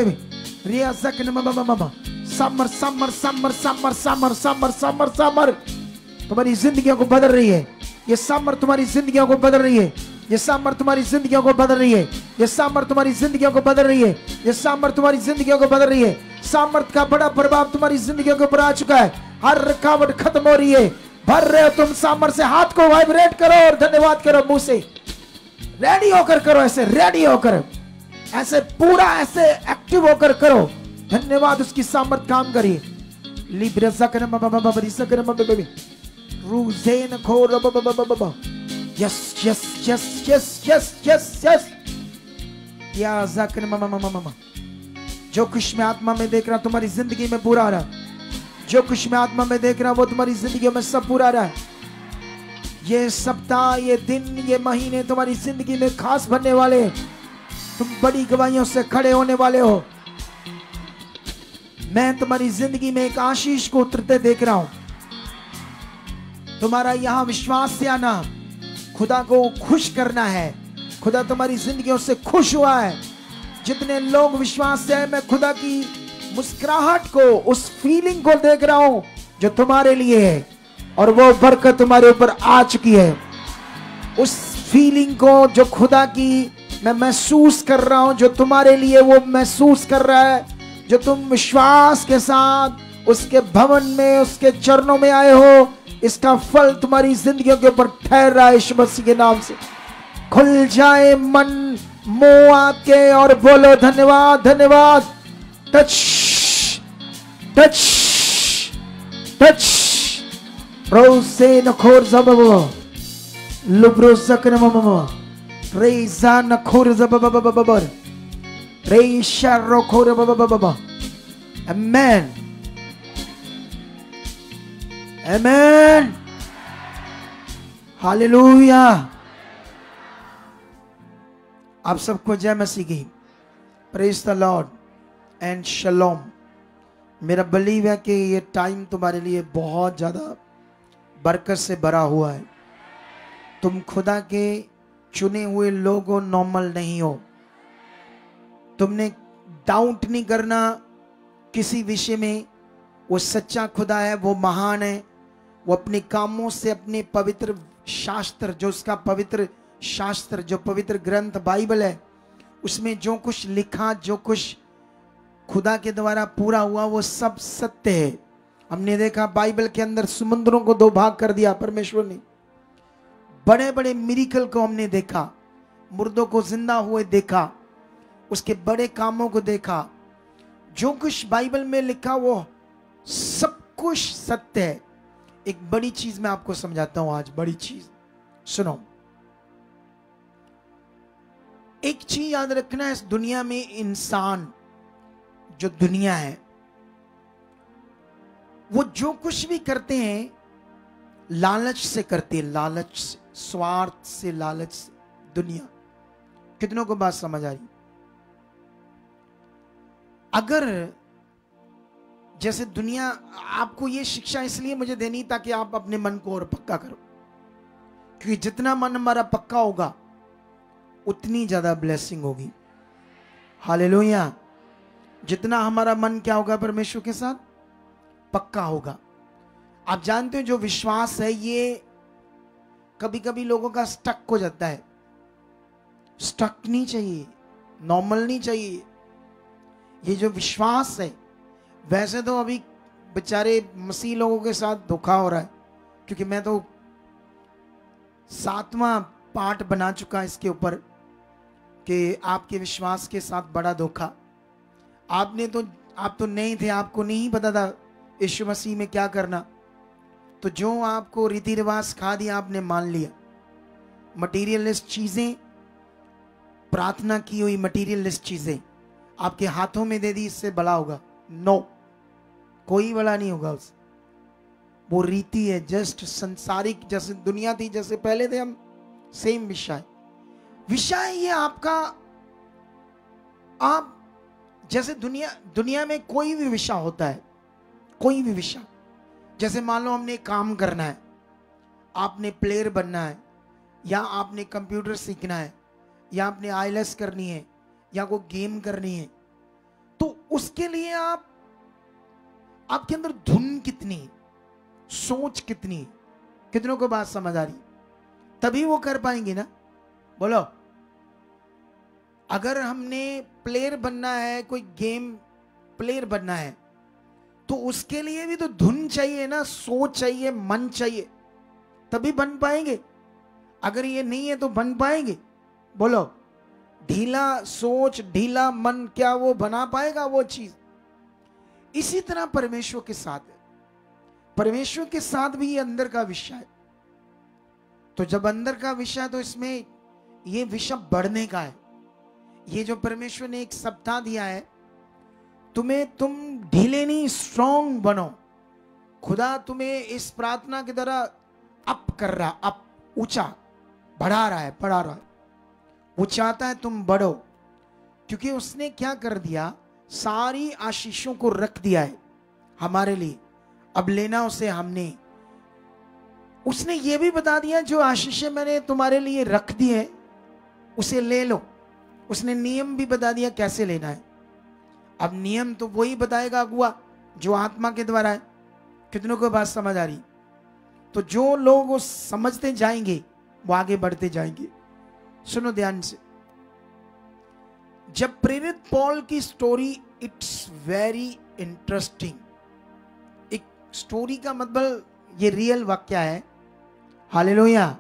रियाजा करना बाबा। समर समर समर समर समर समर समर समर तुम्हारी जिंदगियों को बदल रही है। ये समर तुम्हारी जिंदगियों को बदल रही है। ये समर तुम्हारी जिंदगियों को बदल रही है। ये समर तुम्हारी जिंदगियों को बदल रही है। ये समर तुम्हारी जिंदगियों को बदल रही है। सामर्थ का बड़ा प्रभाव तुम्हारी जिंदगियों के ऊपर आ चुका है। हर रुकावट खत्म हो रही है। भर रहे हो तुम सामर्थ से। हाथ को वाइब्रेट करो और धन्यवाद करो मुंह से। रेडी होकर करो, ऐसे रेडी होकर, ऐसे पूरा ऐसे एक्टिव होकर करो। धन्यवाद, उसकी सामर्थ काम करिए। लिब्रसा करम बाबा बाबा रिसा करम बाबा रूजेन खोर बाबा बाबा बाबा। Yes yes yes yes yes yes yes. या जाकर मामा मामा मामा। जो कुछ मैं आत्मा में देख रहा हूं तुम्हारी जिंदगी में पूरा आ रहा है। जो कुछ मैं आत्मा में देख रहा हूं वो तुम्हारी जिंदगी में सब पूरा आ रहा है। ये सप्ताह, ये दिन, ये महीने तुम्हारी जिंदगी में खास बनने वाले। तुम बड़ी गवाहियों से खड़े होने वाले हो। मैं तुम्हारी जिंदगी में एक आशीष को उतरते देख रहा हूं। तुम्हारा यहां विश्वास से आना, खुदा को खुश करना है। खुदा तुम्हारी जिंदगियों से खुश हुआ है। जितने लोग विश्वास से, मैं खुदा की मुस्कुराहट को, उस फीलिंग को देख रहा हूं जो तुम्हारे लिए है, और वो बरकत तुम्हारे ऊपर आ चुकी है। उस फीलिंग को जो खुदा की मैं महसूस कर रहा हूं, जो तुम्हारे लिए वो महसूस कर रहा है, जो तुम विश्वास के साथ उसके भवन में, उसके चरणों में आए हो, इसका फल तुम्हारी जिंदगियों के ऊपर ठहर रहा है। यीशु मसीह के नाम से खुल जाए मन, मुंह आपके, और बोलो धन्यवाद धन्यवाद। Touch touch touch. रोसे नखोर जबबो लुब्रो सकन मममा रेजा नखोर जबबबबर रेशा रोखोर बबबबबा। आमेन आमेन हालेलुया। आप सबको जय मसीह की। Praise the lord and shalom. मेरा बिलीव है कि ये टाइम तुम्हारे लिए बहुत ज़्यादा बरकत से भरा हुआ है। तुम खुदा के चुने हुए लोग हो, नॉर्मल नहीं हो। तुमने डाउट नहीं करना किसी विषय में। वो सच्चा खुदा है, वो महान है। वो अपने कामों से, अपने पवित्र शास्त्र, जो उसका पवित्र शास्त्र, जो पवित्र ग्रंथ बाइबल है, उसमें जो कुछ लिखा, जो कुछ खुदा के द्वारा पूरा हुआ, वो सब सत्य है। हमने देखा बाइबल के अंदर समुद्रों को 2 भाग कर दिया परमेश्वर ने। बड़े बड़े मिरेकल को हमने देखा, मुर्दों को जिंदा हुए देखा, उसके बड़े कामों को देखा। जो कुछ बाइबल में लिखा वो सब कुछ सत्य है। एक बड़ी चीज मैं आपको समझाता हूं आज, बड़ी चीज सुनो। एक चीज याद रखना है, इस दुनिया में इंसान, जो दुनिया है, वो जो कुछ भी करते हैं लालच से करते हैं, लालच से, स्वार्थ से, लालच से। दुनिया, कितनों को बात समझ आ रही? अगर जैसे दुनिया, आपको ये शिक्षा इसलिए मुझे देनी ताकि आप अपने मन को और पक्का करो, क्योंकि जितना मन हमारा पक्का होगा उतनी ज्यादा ब्लेसिंग होगी। हालेलुया। जितना हमारा मन क्या होगा, परमेश्वर के साथ पक्का होगा। आप जानते हो जो विश्वास है ये कभी कभी लोगों का स्टक हो जाता है। स्टक नहीं चाहिए, नॉर्मल नहीं चाहिए। ये जो विश्वास है, वैसे तो अभी बेचारे मसीह लोगों के साथ धोखा हो रहा है, क्योंकि मैं तो 7वां पार्ट बना चुका इसके ऊपर कि आपके विश्वास के साथ बड़ा धोखा। आप तो नहीं थे, आपको नहीं पता था यीशु मसीह में क्या करना, तो जो आपको रीति रिवाज सिखा दिया आपने मान लिया। मटीरियलिस्ट चीजें, प्रार्थना की हुई मटीरियलिस्ट चीजें आपके हाथों में दे दी, इससे बड़ा होगा। नो, कोई बड़ा नहीं होगा उससे। वो रीति है, जस्ट संसारिक, जैसे दुनिया थी, जैसे पहले थे हम, सेम विषय ये आपका। आप जैसे दुनिया में कोई भी विषय होता है, कोई भी विषय, जैसे मान लो हमने काम करना है, आपने प्लेयर बनना है, या आपने कंप्यूटर सीखना है, या आपने आईएलएस करनी है, या कोई गेम करनी है, तो उसके लिए आपके अंदर धुन कितनी, सोच कितनी, कितनों को बात समझ आ रही? तभी वो कर पाएंगे ना। बोलो, अगर हमने प्लेयर बनना है, कोई गेम प्लेयर बनना है, तो उसके लिए भी तो धुन चाहिए ना, सोच चाहिए, मन चाहिए, तभी बन पाएंगे। अगर ये नहीं है तो बन पाएंगे? बोलो, ढीला सोच, ढीला मन, क्या वो बना पाएगा वो चीज? इसी तरह परमेश्वर के साथ है। परमेश्वर के साथ भी ये अंदर का विषय है। तो जब अंदर का विषय है तो इसमें ये विषय बढ़ने का है। ये जो परमेश्वर ने एक सप्ताह दिया है, तुम ढीले नहीं, स्ट्रॉन्ग बनो। खुदा तुम्हें इस प्रार्थना की तरह अप कर रहा, अप, ऊंचा बढ़ा रहा है। वो चाहता है तुम बढ़ो, क्योंकि उसने क्या कर दिया, सारी आशीषों को रख दिया है हमारे लिए। अब लेना उसे हमने। उसने ये भी बता दिया, जो आशीषें मैंने तुम्हारे लिए रख दी है उसे ले लो। उसने नियम भी बता दिया कैसे लेना है। अब नियम तो वही बताएगा अगुआ, जो आत्मा के द्वारा है। कितनों को बात समझ आ रही? तो जो लोग वो समझते जाएंगे वो आगे बढ़ते जाएंगे। सुनो ध्यान से, जब प्रेरित पॉल की स्टोरी, इट्स वेरी इंटरेस्टिंग। एक स्टोरी का मतलब ये रियल वाक्य है। हालेलुया।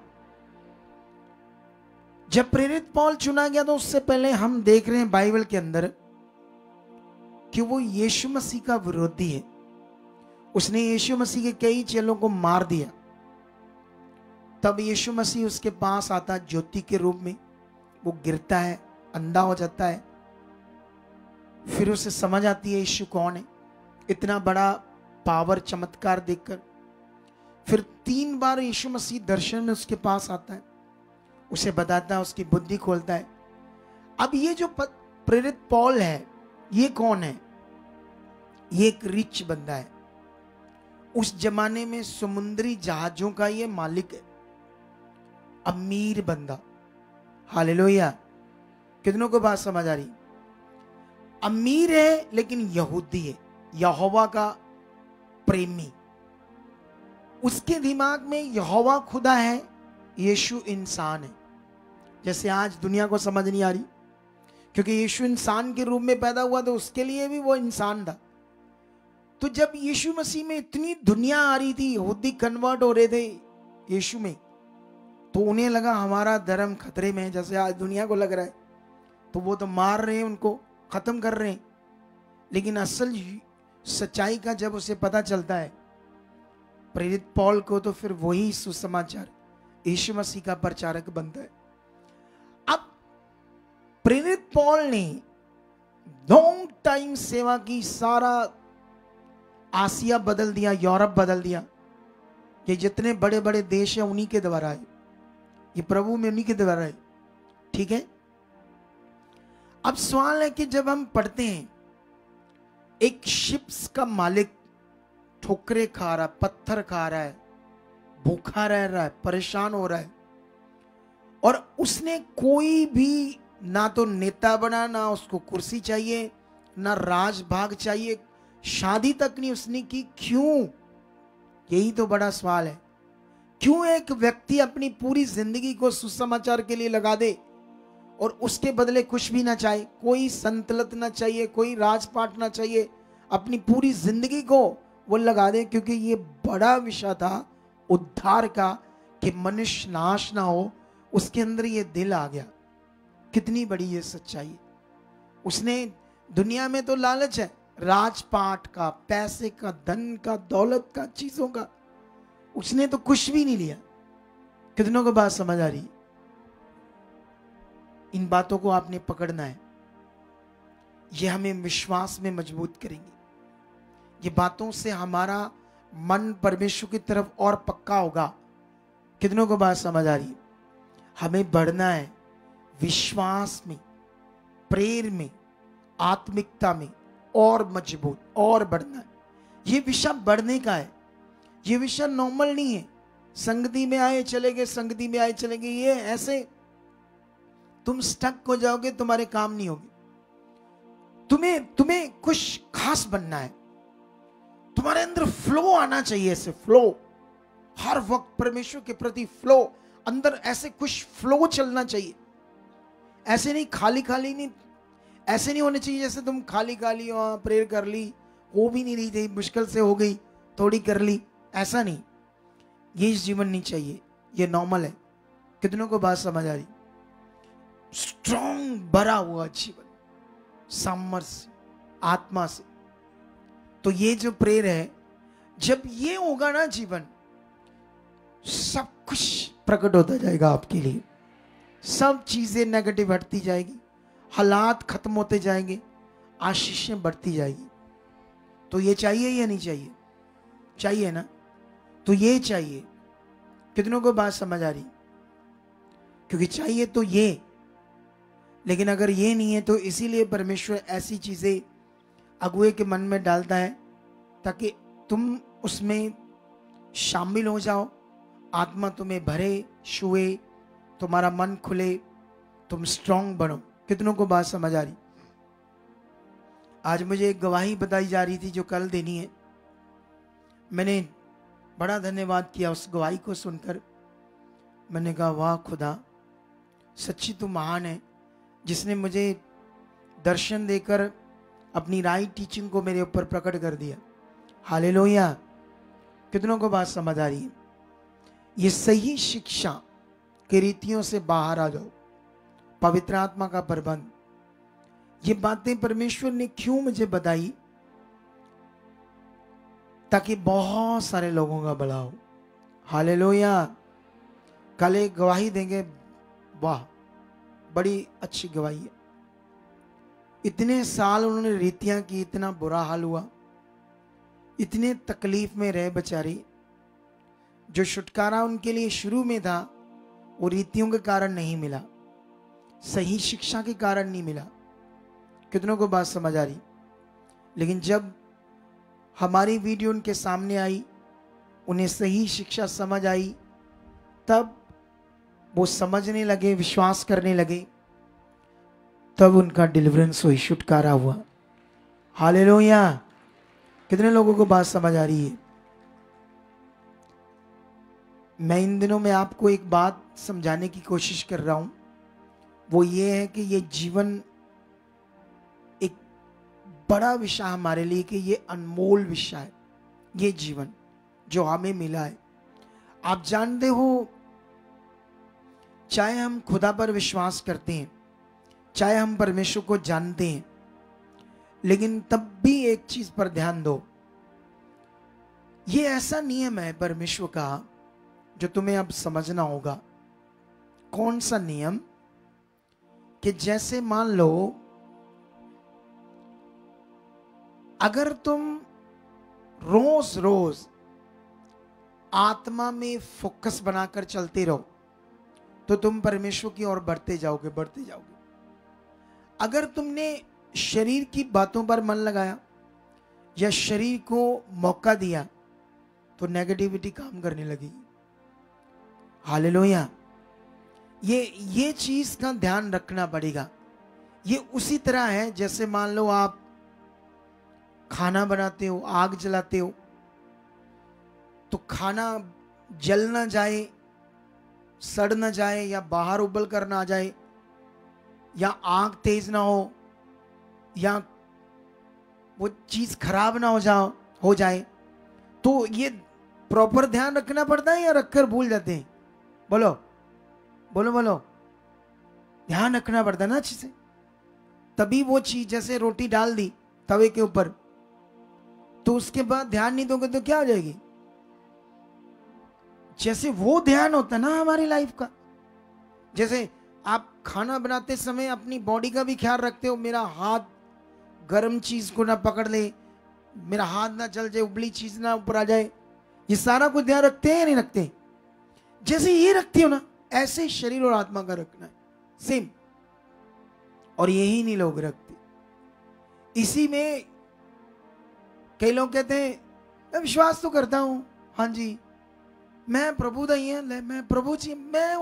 जब प्रेरित पॉल चुना गया तो उससे पहले हम देख रहे हैं बाइबल के अंदर कि वो यीशु मसीह का विरोधी है। उसने यीशु मसीह के कई चेलों को मार दिया। तब यीशु मसीह उसके पास आता ज्योति के रूप में। वो गिरता है, अंधा हो जाता है। फिर उसे समझ आती है यीशु कौन है, इतना बड़ा पावर, चमत्कार देखकर। फिर 3 बार यीशु मसीह दर्शन में उसके पास आता है, उसे बताता है, उसकी बुद्धि खोलता है। अब ये जो प्रेरित पॉल है, ये कौन है? ये एक रिच बंदा है। उस जमाने में समुद्री जहाजों का ये मालिक है, अमीर बंदा। हालेलुया। कितनों को बात समझ आ रही? अमीर है लेकिन यहूदी है, यहोवा का प्रेमी। उसके दिमाग में यहोवा खुदा है, यीशु इंसान है। जैसे आज दुनिया को समझ नहीं आ रही, क्योंकि यीशु इंसान के रूप में पैदा हुआ तो उसके लिए भी वो इंसान था। तो जब यीशु मसीह में इतनी दुनिया आ रही थी, यहूदी कन्वर्ट हो रहे थे यीशु में, तो उन्हें लगा हमारा धर्म खतरे में है, जैसे आज दुनिया को लग रहा है। तो वो तो मार रहे हैं, उनको खत्म कर रहे हैं। लेकिन असल सच्चाई का जब उसे पता चलता है प्रेरित पौल को, तो फिर वही सुसमाचार यीशु मसीह का प्रचारक बनता है। अब प्रेरित पौल ने लॉन्ग टाइम सेवा की, सारा आसिया बदल दिया, यूरोप बदल दिया। ये जितने बड़े बड़े देश हैं उन्हीं के द्वारा है, ये प्रभु में उन्हीं के द्वारा है। ठीक है। अब सवाल है कि जब हम पढ़ते हैं एक शिप्स का मालिक ठोकरे खा रहा है, पत्थर खा रहा है, भूखा रह रहा है, परेशान हो रहा है, और उसने कोई भी ना तो नेता बना, ना उसको कुर्सी चाहिए, ना राजभाग चाहिए, शादी तक नहीं उसने की। क्यों? यही तो बड़ा सवाल है। क्यों एक व्यक्ति अपनी पूरी जिंदगी को सुसमाचार के लिए लगा दे और उसके बदले कुछ भी ना चाहे, कोई संतलत ना चाहिए, कोई राजपाट ना चाहिए, अपनी पूरी जिंदगी को वो लगा दे, क्योंकि ये बड़ा विषय था उद्धार का कि मनुष्य नाश ना हो, उसके अंदर ये दिल आ गया। कितनी बड़ी ये सच्चाई है। उसने, दुनिया में तो लालच है, राजपाट का, पैसे का, धन का, दौलत का, चीजों का, उसने तो कुछ भी नहीं लिया। कितनों को बात समझ आ रही? इन बातों को आपने पकड़ना है, ये हमें विश्वास में मजबूत करेंगे। ये बातों से हमारा मन परमेश्वर की तरफ और पक्का होगा। कितनों को बात समझ आ रही? हमें बढ़ना है विश्वास में, प्रेर में, आत्मिकता में, और मजबूत और बढ़ना है। ये विषय बढ़ने का है, ये विषय नॉर्मल नहीं है। संगति में आए चले गए, संगति में आए चले गए, ये ऐसे तुम स्टक हो जाओगे, तुम्हारे काम नहीं होगे। तुम्हें कुछ खास बनना है, तुम्हारे अंदर फ्लो आना चाहिए। ऐसे फ्लो, हर वक्त परमेश्वर के प्रति फ्लो, अंदर ऐसे कुछ फ्लो चलना चाहिए। ऐसे नहीं खाली खाली नहीं, ऐसे नहीं होने चाहिए जैसे तुम खाली खाली प्रेयर कर ली, हो भी नहीं रही थी, मुश्किल से हो गई, थोड़ी कर ली, ऐसा नहीं। ये जीवन नहीं चाहिए, ये नॉर्मल है। कितनों को बात समझ आ रही? स्ट्रॉन्ग भरा हुआ जीवन, सामर्थ्य आत्मा से। तो ये जो प्रेयर है, जब ये होगा ना जीवन, सब कुछ प्रकट होता जाएगा आपके लिए। सब चीजें नेगेटिव हटती जाएगी, हालात खत्म होते जाएंगे, आशीषें बढ़ती जाएगी। तो ये चाहिए या नहीं चाहिए? चाहिए ना? तो ये चाहिए। कितनों को बात समझ आ रही? क्योंकि चाहिए तो ये, लेकिन अगर ये नहीं है तो इसीलिए परमेश्वर ऐसी चीजें अगुए के मन में डालता है ताकि तुम उसमें शामिल हो जाओ, आत्मा तुम्हें भरे, छुए, तुम्हारा मन खुले, तुम स्ट्रांग बनो। कितनों को बात समझ आ रही? आज मुझे एक गवाही बताई जा रही थी जो कल देनी है। मैंने बड़ा धन्यवाद किया उस गवाही को सुनकर। मैंने कहा वाह खुदा, सच्ची तू महान है, जिसने मुझे दर्शन देकर अपनी राइट टीचिंग को मेरे ऊपर प्रकट कर दिया। हालेलुया। कितनों को बात समझ आ रही है? ये सही शिक्षा के रीतियों से बाहर आ जाओ, पवित्र आत्मा का प्रबंध। ये बातें परमेश्वर ने क्यों मुझे बताई? ताकि बहुत सारे लोगों का भला हो। हालेलुया। कल एक गवाही देंगे, वाह बड़ी अच्छी गवाही है। इतने साल उन्होंने रीतियां की, इतना बुरा हाल हुआ, इतने तकलीफ में रहे बेचारी। जो छुटकारा उनके लिए शुरू में था वो रीतियों के कारण नहीं मिला, सही शिक्षा के कारण नहीं मिला। कितनों को बात समझ आ रही? लेकिन जब हमारी वीडियो उनके सामने आई, उन्हें सही शिक्षा समझ आई, तब वो समझने लगे, विश्वास करने लगे, तब उनका डिलीवरेंस हुई, छुटकारा हुआ। हालेलुया। कितने लोगों को बात समझ आ रही है? मैं इन दिनों में आपको एक बात समझाने की कोशिश कर रहा हूं। वो ये है कि ये जीवन एक बड़ा विषय हमारे लिए, कि ये अनमोल विषय है, ये जीवन जो हमें मिला है। आप जानते हो, चाहे हम खुदा पर विश्वास करते हैं, चाहे हम परमेश्वर को जानते हैं, लेकिन तब भी एक चीज पर ध्यान दो। ये ऐसा नियम है परमेश्वर का जो तुम्हें अब समझना होगा। कौन सा नियम? कि जैसे मान लो, अगर तुम रोज रोज आत्मा में फोकस बनाकर चलते रहो तो तुम परमेश्वर की ओर बढ़ते जाओगे, बढ़ते जाओगे। अगर तुमने शरीर की बातों पर मन लगाया या शरीर को मौका दिया तो नेगेटिविटी काम करने लगेगी। हालेलुया। ये चीज का ध्यान रखना पड़ेगा। ये उसी तरह है जैसे मान लो आप खाना बनाते हो, आग जलाते हो, तो खाना जल ना जाए, सड़ ना जाए, या बाहर उबल कर ना आ जाए, या आग तेज ना हो, या वो चीज खराब ना हो जाए, तो ये प्रॉपर ध्यान रखना पड़ता है या रखकर भूल जाते हैं? बोलो बोलो बोलो। ध्यान रखना पड़ता है ना अच्छे से, तभी वो चीज, जैसे रोटी डाल दी तवे के ऊपर, तो उसके बाद ध्यान नहीं दोगे तो क्या हो जाएगी? जैसे वो ध्यान होता है ना हमारी लाइफ का। जैसे आप खाना बनाते समय अपनी बॉडी का भी ख्याल रखते हो, मेरा हाथ गर्म चीज को ना पकड़ ले, मेरा हाथ ना जल जाए, उबली चीज ना ऊपर आ जाए, ये सारा कुछ ध्यान रखते हैं या नहीं रखते? जैसे ये रखते हो ना, ऐसे शरीर और आत्मा का रखना है, सेम। और यही नहीं लोग रखते। इसी में कई लोग कहते हैं मैं विश्वास तो करता हूं, हाँ जी मैं प्रभु दा ही है, मैं प्रभु जी, मैं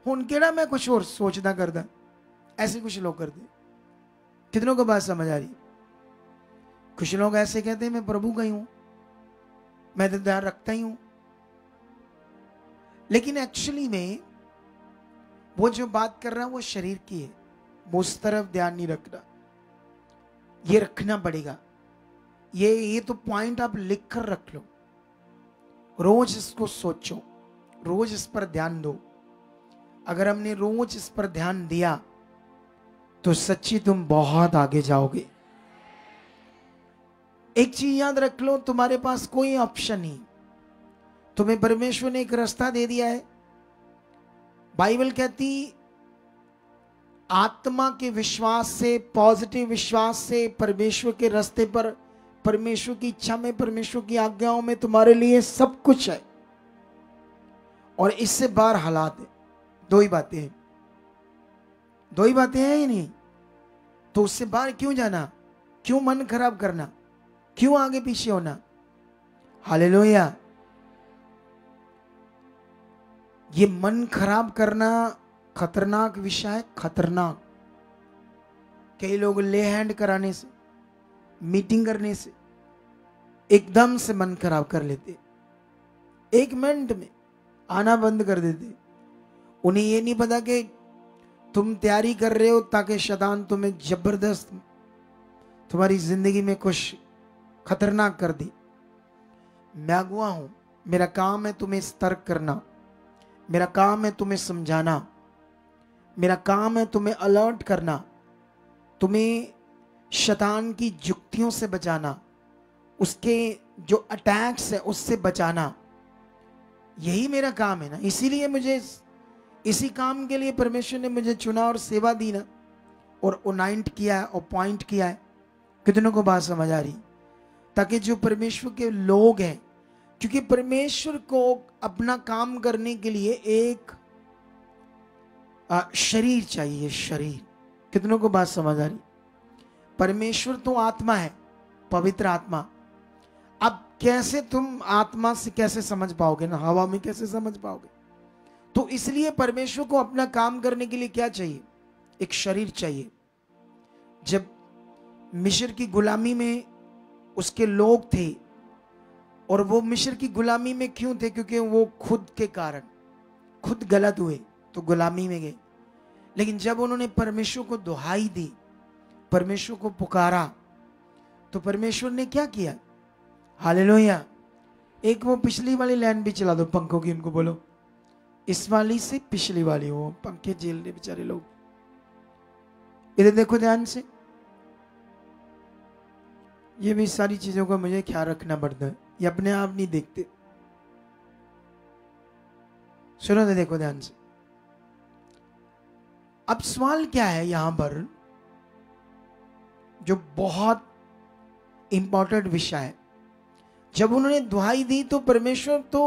हुन केड़ा मैं कुछ और सोचना करदा। ऐसे कुछ लोग करते। कितनों को बात समझ आ रही? कुछ लोग ऐसे कहते हैं मैं प्रभु का ही हूं, मैं तो ध्यान रखता ही हूं, लेकिन एक्चुअली में वो जो बात कर रहा है वो शरीर की है, वो उस तरफ ध्यान नहीं रखना। ये रखना पड़ेगा। ये तो पॉइंट आप लिख कर रख लो, रोज इसको सोचो, रोज इस पर ध्यान दो। अगर हमने रोज इस पर ध्यान दिया तो सच्ची तुम बहुत आगे जाओगे। एक चीज याद रख लो, तुम्हारे पास कोई ऑप्शन नहीं। तुम्हें परमेश्वर ने एक रास्ता दे दिया है। बाइबल कहती आत्मा के विश्वास से, पॉजिटिव विश्वास से परमेश्वर के रास्ते पर, परमेश्वर की इच्छा में, परमेश्वर की आज्ञाओं में तुम्हारे लिए सब कुछ है, और इससे बाहर हालात है। दो ही बातें हैं, दो ही बातें हैं ही नहीं, तो उससे बाहर क्यों जाना? क्यों मन खराब करना? क्यों आगे पीछे होना? हालेलुया। ये मन खराब करना खतरनाक विषय है, खतरनाक। कई लोग ले हैंड कराने से, मीटिंग करने से एकदम से मन खराब कर लेते, एक मिनट में आना बंद कर देते। उन्हें ये नहीं पता कि तुम तैयारी कर रहे हो ताकि शैतान तुम्हें जबरदस्त तुम्हारी जिंदगी में कुछ खतरनाक कर दी। मैं अगुआ हूं, मेरा काम है तुम्हें सतर्क करना, मेरा काम है तुम्हें समझाना, मेरा काम है तुम्हें अलर्ट करना, तुम्हें शैतान की जुक्तियों से बचाना, उसके जो अटैक्स है उससे बचाना। यही मेरा काम है ना। इसीलिए मुझे इसी काम के लिए परमेश्वर ने मुझे चुना और सेवा दी ना, और अनाइंट किया है और पॉइंट किया है। कितनों को बात समझ आ रही? ताकि जो परमेश्वर के लोग हैं, क्योंकि परमेश्वर को अपना काम करने के लिए एक शरीर चाहिए, शरीर। कितनों को बात समझ आ रही? परमेश्वर तो आत्मा है, पवित्र आत्मा। अब कैसे तुम आत्मा से कैसे समझ पाओगे ना, हवा में कैसे समझ पाओगे? तो इसलिए परमेश्वर को अपना काम करने के लिए क्या चाहिए? एक शरीर चाहिए। जब मिस्र की गुलामी में उसके लोग थे, और वो मिस्र की गुलामी में क्यों थे? क्योंकि वो खुद के कारण खुद गलत हुए तो गुलामी में गए। लेकिन जब उन्होंने परमेश्वर को दुहाई दी, परमेश्वर को पुकारा, तो परमेश्वर ने क्या किया? हालेलुया। एक वो पिछली वाली लाइन भी चला दो पंखों की, उनको बोलो इस वाली से पिछली वाली, वो पंखे झेल रहे बेचारे लोग। इधर देखो ध्यान से, ये भी सारी चीजों का मुझे ख्याल रखना पड़ता है, ये अपने आप नहीं देखते। सुनो तो देखो ध्यान से। अब सवाल क्या है यहां पर, जो बहुत इंपॉर्टेंट विषय है। जब उन्होंने दुहाई दी तो परमेश्वर तो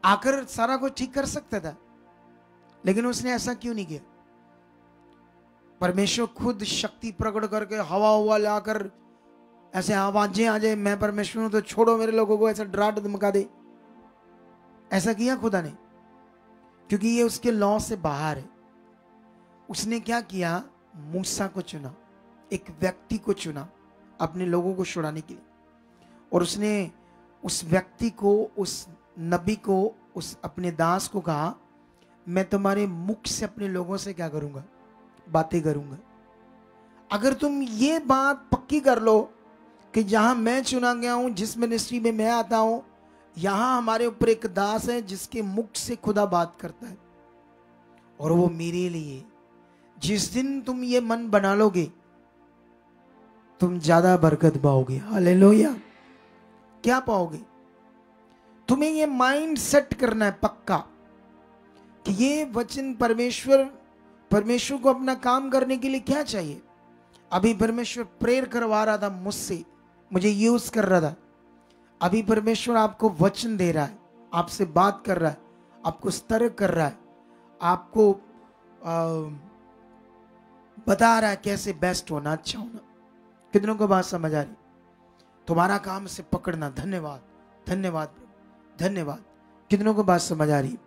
आकर सारा कुछ ठीक कर सकता था, लेकिन उसने ऐसा क्यों नहीं किया? परमेश्वर खुद शक्ति प्रकट करके हवा हुआ लाकर ऐसे आवाजें आ जाए, मैं परमेश्वर हूं तो छोड़ो मेरे लोगों को, ऐसा डरा धमका दे। ऐसा किया खुदा ने? क्योंकि ये उसके लॉ से बाहर है। उसने क्या किया? मूसा को चुना, एक व्यक्ति को चुना अपने लोगों को छुड़ाने के लिए, और उसने उस व्यक्ति को, उस नबी को, उस अपने दास को कहा, मैं तुम्हारे मुख से अपने लोगों से क्या करूंगा? बातें करूंगा। अगर तुम ये बात पक्की कर लो कि जहां मैं चुना गया हूं, जिस मिनिस्ट्री में मैं आता हूं, यहां हमारे ऊपर एक दास है जिसके मुख से खुदा बात करता है, और वो मेरे लिए। जिस दिन तुम ये मन बना लोगे, तुम ज्यादा बरकत पाओगे। हालेलुया। क्या पाओगे? तुम्हें ये माइंड सेट करना है पक्का कि ये वचन परमेश्वर को अपना काम करने के लिए क्या चाहिए। अभी परमेश्वर प्रेयर करवा रहा था मुझसे, मुझे यूज कर रहा था। अभी परमेश्वर आपको वचन दे रहा है, आपसे बात कर रहा है, आपको सतर्क कर रहा है, आपको बता रहा है कैसे बेस्ट होना, अच्छा होना। कितनों को बात समझ आ रही? तुम्हारा काम से पकड़ना। धन्यवाद, धन्यवाद, धन्यवाद। कितनों को बात समझ आ रही?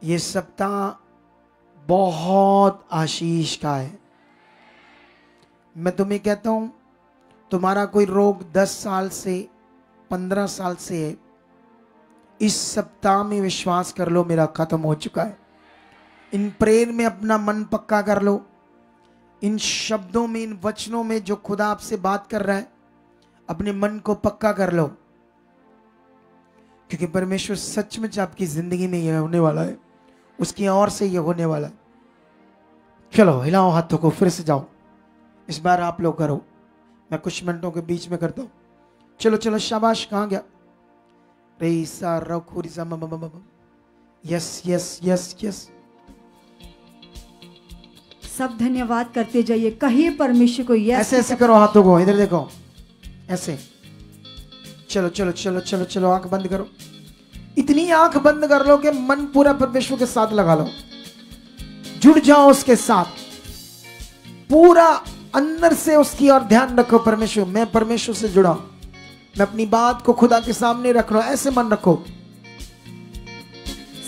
ये सप्ताह बहुत आशीष का है। मैं तुम्हें कहता हूं, तुम्हारा कोई रोग 10 साल से 15 साल से है, इस सप्ताह में विश्वास कर लो मेरा खत्म हो चुका है। इन प्रेयर में अपना मन पक्का कर लो, इन शब्दों में, इन वचनों में जो खुदा आपसे बात कर रहा है, अपने मन को पक्का कर लो, क्योंकि परमेश्वर सचमुच आपकी जिंदगी में यह होने वाला है, उसकी ओर से यह होने वाला है। चलो हिलाओ हाथों को, फिर से जाओ। इस बार आप लोग करो, मैं कुछ मिनटों के बीच में करता हूं। चलो चलो, शाबाश। कहां गया? Yes yes yes yes. सब धन्यवाद करते जाइए, कहिए परमेश्वर को यस। ऐसे ऐसे करो हाथों को, इधर देखो, ऐसे। चलो चलो चलो चलो चलो, आंख बंद करो। इतनी आंख बंद कर लो कि मन पूरा परमेश्वर के साथ लगा लो, जुड़ जाओ उसके साथ, पूरा अंदर से उसकी ओर ध्यान रखो। परमेश्वर, मैं परमेश्वर से जुड़ा, मैं अपनी बात को खुदा के सामने रख रहा हूं, ऐसे मन रखो।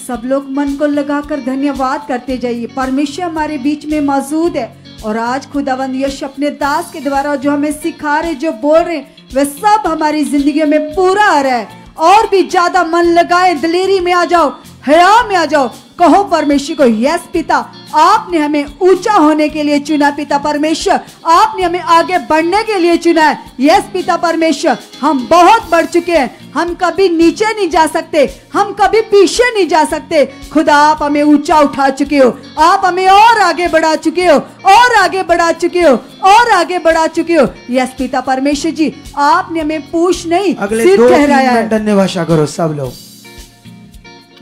सब लोग मन को लगाकर धन्यवाद करते जाइए। परमेश्वर हमारे बीच में मौजूद है, और आज खुदावंद यीशु अपने दास के द्वारा जो हमें सिखा रहे, जो बोल रहे, वह सब हमारी जिंदगी में पूरा आ रहा है। और भी ज्यादा मन लगाए, दिलेरी में आ जाओ, हया में आ जाओ, कहो परमेश्वर को यस पिता, आपने हमें ऊंचा होने के लिए चुना। पिता परमेश्वर, आपने हमें आगे बढ़ने के लिए चुना है। यस पिता परमेश्वर, हम बहुत बढ़ चुके हैं, हम कभी नीचे नहीं जा सकते, हम कभी पीछे नहीं जा सकते। खुदा, आप हमें ऊंचा उठा चुके हो, आप हमें और आगे बढ़ा चुके हो, और आगे बढ़ा चुके हो, और आगे बढ़ा चुके हो। यस पिता परमेश्वर जी, आपने हमें पूछ नहीं, सिर ठहराया है। धन्यवाद करो सब लोग,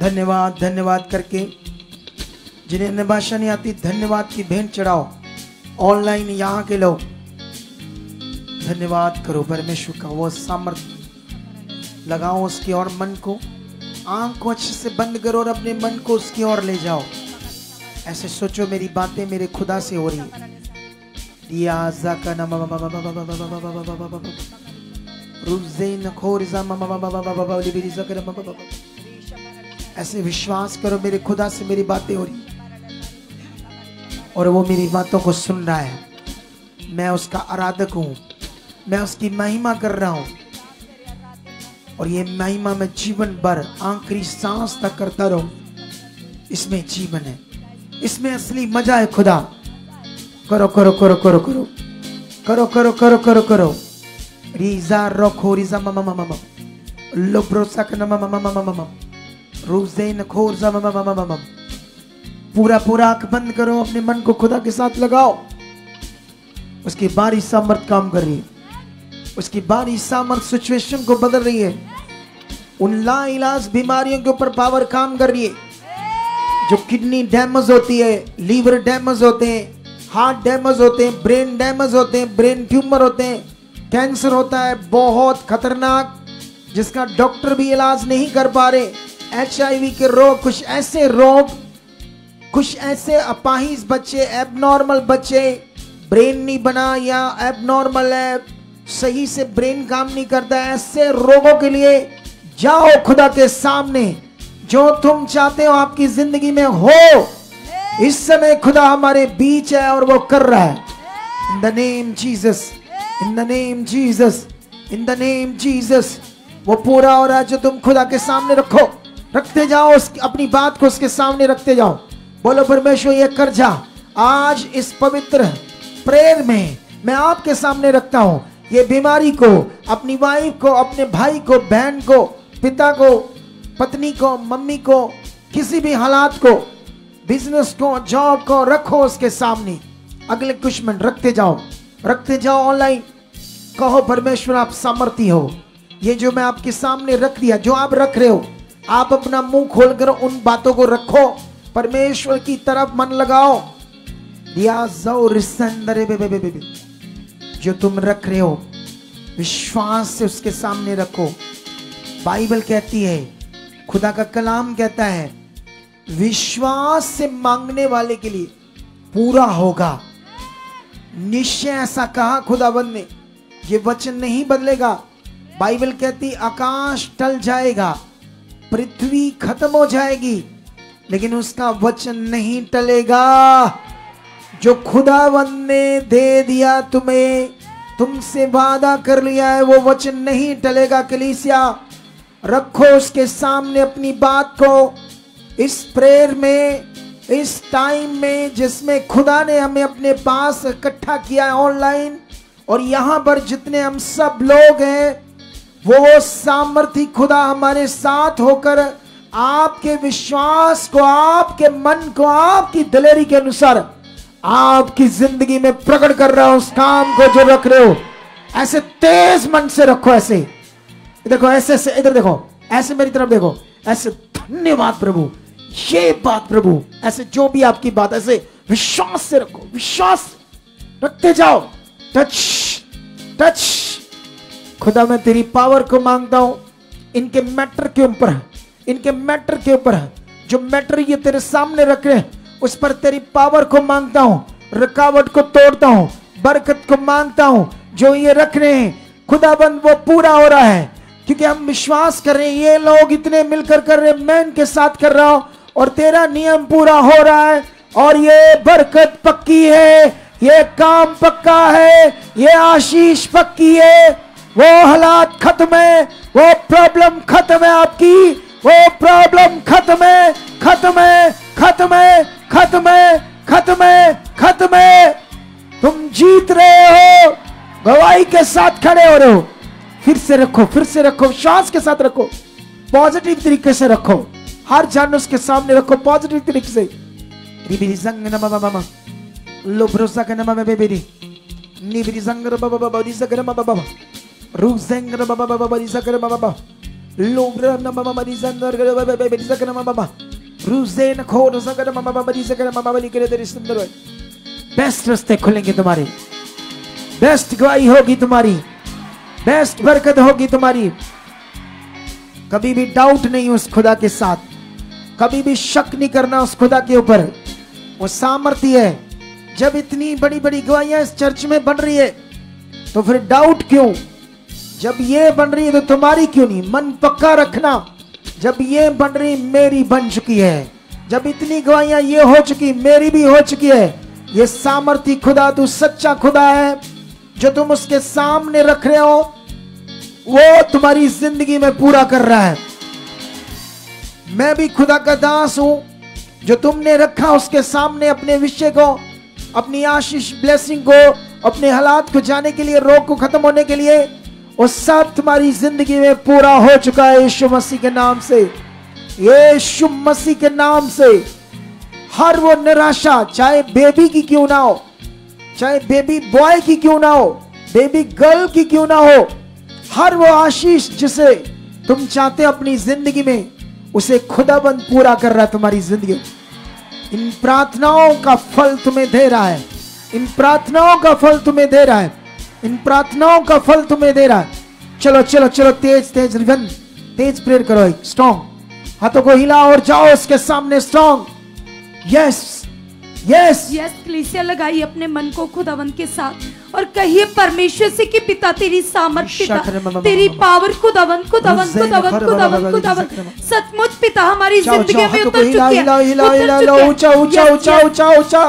धन्यवाद धन्यवाद करके। जिन्हें अन्य भाषा नहीं आती, धन्यवाद की भेंट चढ़ाओ। ऑनलाइन यहाँ के लोग धन्यवाद करो परमेश्वर का, वो सामर्थ्य लगाओ उसकी ओर मन को। आंख को अच्छे से बंद करो और अपने मन को उसकी ओर ले जाओ। ऐसे सोचो, मेरी बातें मेरे खुदा से हो रही है। ऐसे विश्वास करो, मेरे खुदा से मेरी बातें हो रही और वो मेरी बातों को सुन रहा है। मैं उसका आराधक हूं, मैं उसकी महिमा कर रहा हूं, और ये महिमा मैं जीवन भर आखिरी सांस तक करता रहूं। इसमें जीवन है, इसमें असली मजा है। खुदा करो करो करो करो करो करो करो करो करो करो रीजा रखो रीजा ममा ममा ममा लोब्रोसा का ममा ममा ममा ममा रोज़ेन खोरजा ममा ममा ममा। पूरा पूरा आंख बंद करो, अपने मन को खुदा के साथ लगाओ। उसकी बारी सामर्थ काम कर रही है, उसकी बारी सामर्थ सिचुएशन को बदल रही है। उन लाइलाज बीमारियों के ऊपर पावर काम कर रही है। जो किडनी डैमेज होती है, लीवर डैमेज होते हैं, हार्ट डैमेज होते हैं, ब्रेन डैमेज होते हैं, ब्रेन ट्यूमर होते हैं, कैंसर होता है बहुत खतरनाक, जिसका डॉक्टर भी इलाज नहीं कर पा रहे। HIV के रोग, कुछ ऐसे रोग, कुछ ऐसे अपाहिज बच्चे, एबनॉर्मल बच्चे, ब्रेन नहीं बना या एबनॉर्मल है, सही से ब्रेन काम नहीं करता, ऐसे रोगों के लिए जाओ खुदा के सामने। जो तुम चाहते हो आपकी जिंदगी में हो, इस समय खुदा हमारे बीच है और वो कर रहा है। इन the name Jesus, in the name Jesus, in the name Jesus. वो पूरा हो रहा है जो तुम खुदा के सामने रखो, रखते जाओ, अपनी बात को उसके सामने रखते जाओ। बोलो परमेश्वर ये कर जा। आज इस पवित्र प्रेयर में मैं आपके सामने रखता हूं ये बीमारी को, अपनी वाइफ को, अपने भाई को, बहन को, पिता को, पत्नी को, मम्मी को, किसी भी हालात को, बिजनेस को, जॉब को रखो उसके सामने। अगले कुछ मिनट रखते जाओ, रखते जाओ। ऑनलाइन कहो परमेश्वर आप सामर्थी हो। ये जो मैं आपके सामने रख दिया, जो आप रख रहे हो, आप अपना मुंह खोलकर उन बातों को रखो, परमेश्वर की तरफ मन लगाओ। जो तुम रख रहे हो विश्वास से उसके सामने रखो। बाइबल कहती है, खुदा का कलाम कहता है, विश्वास से मांगने वाले के लिए पूरा होगा। निश्चय ऐसा कहा खुदाबंद ने, ये वचन नहीं बदलेगा। बाइबल कहती आकाश टल जाएगा, पृथ्वी खत्म हो जाएगी, लेकिन उसका वचन नहीं टलेगा। जो खुदावंद ने दे दिया तुम्हें, तुमसे वादा कर लिया है, वो वचन नहीं टलेगा। कलीसिया रखो उसके सामने अपनी बात को। इस प्रेयर में, इस टाइम में जिसमें खुदा ने हमें अपने पास इकट्ठा किया है ऑनलाइन, और यहाँ पर जितने हम सब लोग हैं, वो सामर्थी खुदा हमारे साथ होकर आपके विश्वास को, आपके मन को, आपकी दिलेरी के अनुसार आपकी जिंदगी में प्रकट कर रहा हूं। उस काम को जो रख रहे हो ऐसे तेज मन से रखो। ऐसे देखो, ऐसे ऐसे, इधर देखो, ऐसे मेरी तरफ देखो, ऐसे धन्यवाद प्रभु, ये बात प्रभु, ऐसे जो भी आपकी बात, ऐसे विश्वास से रखो, विश्वास रखते जाओ। Touch touch. खुदा मैं तेरी पावर को मांगता हूं इनके मैटर के ऊपर, इनके मैटर के ऊपर, जो मैटर ये तेरे सामने रख रहे हैं, उस पर तेरी पावर को मांगता हूं। रुकावट को तोड़ता हूं, बरकत को मांगता हूं। जो ये रख रहे हैं खुदाबंद, वो पूरा हो रहा है, क्योंकि हम विश्वास कर रहे हैं ये लोग इतने मिलकर कर रहे हैं, मैं इनके साथ कर रहा हूं, और तेरा नियम पूरा हो रहा है, और ये बरकत पक्की है, ये काम पक्का है, ये आशीष पक्की है। वो हालात खत्म है, वो प्रॉब्लम खत्म है आपकी, वो प्रॉब्लम खत्म है, खत्म है, खत्म है, खत्म है, खत्म है, खत्म है। तुम जीत रहे हो, गवाही के साथ खड़े हो रहे हो। फिर से रखो, फिर से रखो, विश्वास के साथ रखो, पॉजिटिव तरीके से रखो, हर जान उसके सामने रखो पॉजिटिव तरीके से। भरोसा करना बाबा बेबी, निबरी संगर बाबा बाबा रिसा कर बाबा बाबा, रुसेंगर बाबा बाबा रिसा कर बाबा बाबा, लोब्रा ना बाबा रिसा कर बाबा बाबा रिसा कर बाबा बाबा, रुसेन खोर सा कर बाबा बाबा रिसा कर बाबा बलि करे तेरे सुंदर है। बेस्ट रास्ते खुलेंगे तुम्हारे, बेस्ट गवाही होगी तुम्हारी, बेस्ट बरकत होगी तुम्हारी। कभी भी डाउट नहीं उस खुदा के साथ, कभी भी शक नहीं करना उस खुदा के ऊपर। वो सामर्थ्य है। जब इतनी बड़ी बड़ी गवाहियां इस चर्च में बन रही है, तो फिर डाउट क्यों? जब ये बन रही है तो तुम्हारी क्यों नहीं? मन पक्का रखना, जब ये बन रही मेरी बन चुकी है, जब इतनी गवाहियां ये हो चुकी मेरी भी हो चुकी है। ये सामर्थ्य खुदा, तू सच्चा खुदा है, जो तुम उसके सामने रख रहे हो वो तुम्हारी जिंदगी में पूरा कर रहा है। मैं भी खुदा का दास हूं, जो तुमने रखा उसके सामने अपने विषय को, अपनी आशीष ब्लेसिंग को, अपने हालात को जाने के लिए, रोग को खत्म होने के लिए, वो सब तुम्हारी जिंदगी में पूरा हो चुका है यीशु मसीह के नाम से। यीशु मसीह के नाम से हर वो निराशा, चाहे बेबी की क्यों ना हो, चाहे बेबी बॉय की क्यों ना हो, बेबी गर्ल की क्यों ना हो, हर वो आशीष जिसे तुम चाहते हो अपनी जिंदगी में, उसे खुदाबंद पूरा कर रहा है तुम्हारी जिंदगी। इन प्रार्थनाओं का फल तुम्हें दे रहा है, इन प्रार्थनाओं का फल तुम्हें दे रहा है, इन प्रार्थनाओं का फल तुम्हें दे रहा है। चलो चलो चलो, तेज तेज रिवन, तेज प्रेयर करो, स्ट्रॉन्ग हाथों को हिला और जाओ उसके सामने स्ट्रॉन्ग। यस यस यस कलीसिया, लगाइए अपने मन को खुदावन के साथ और कहिए परमेश्वर से कि पिता तेरी सामर्थ, पिता तेरी पावर, खुदावन खुदावन खुदावन खुदावन खुदावन, सचमुच पिता हमारी जिंदगी में उतर चुकी है। ऊंचा ऊंचा ऊंचा ऊंचा ऊंचा।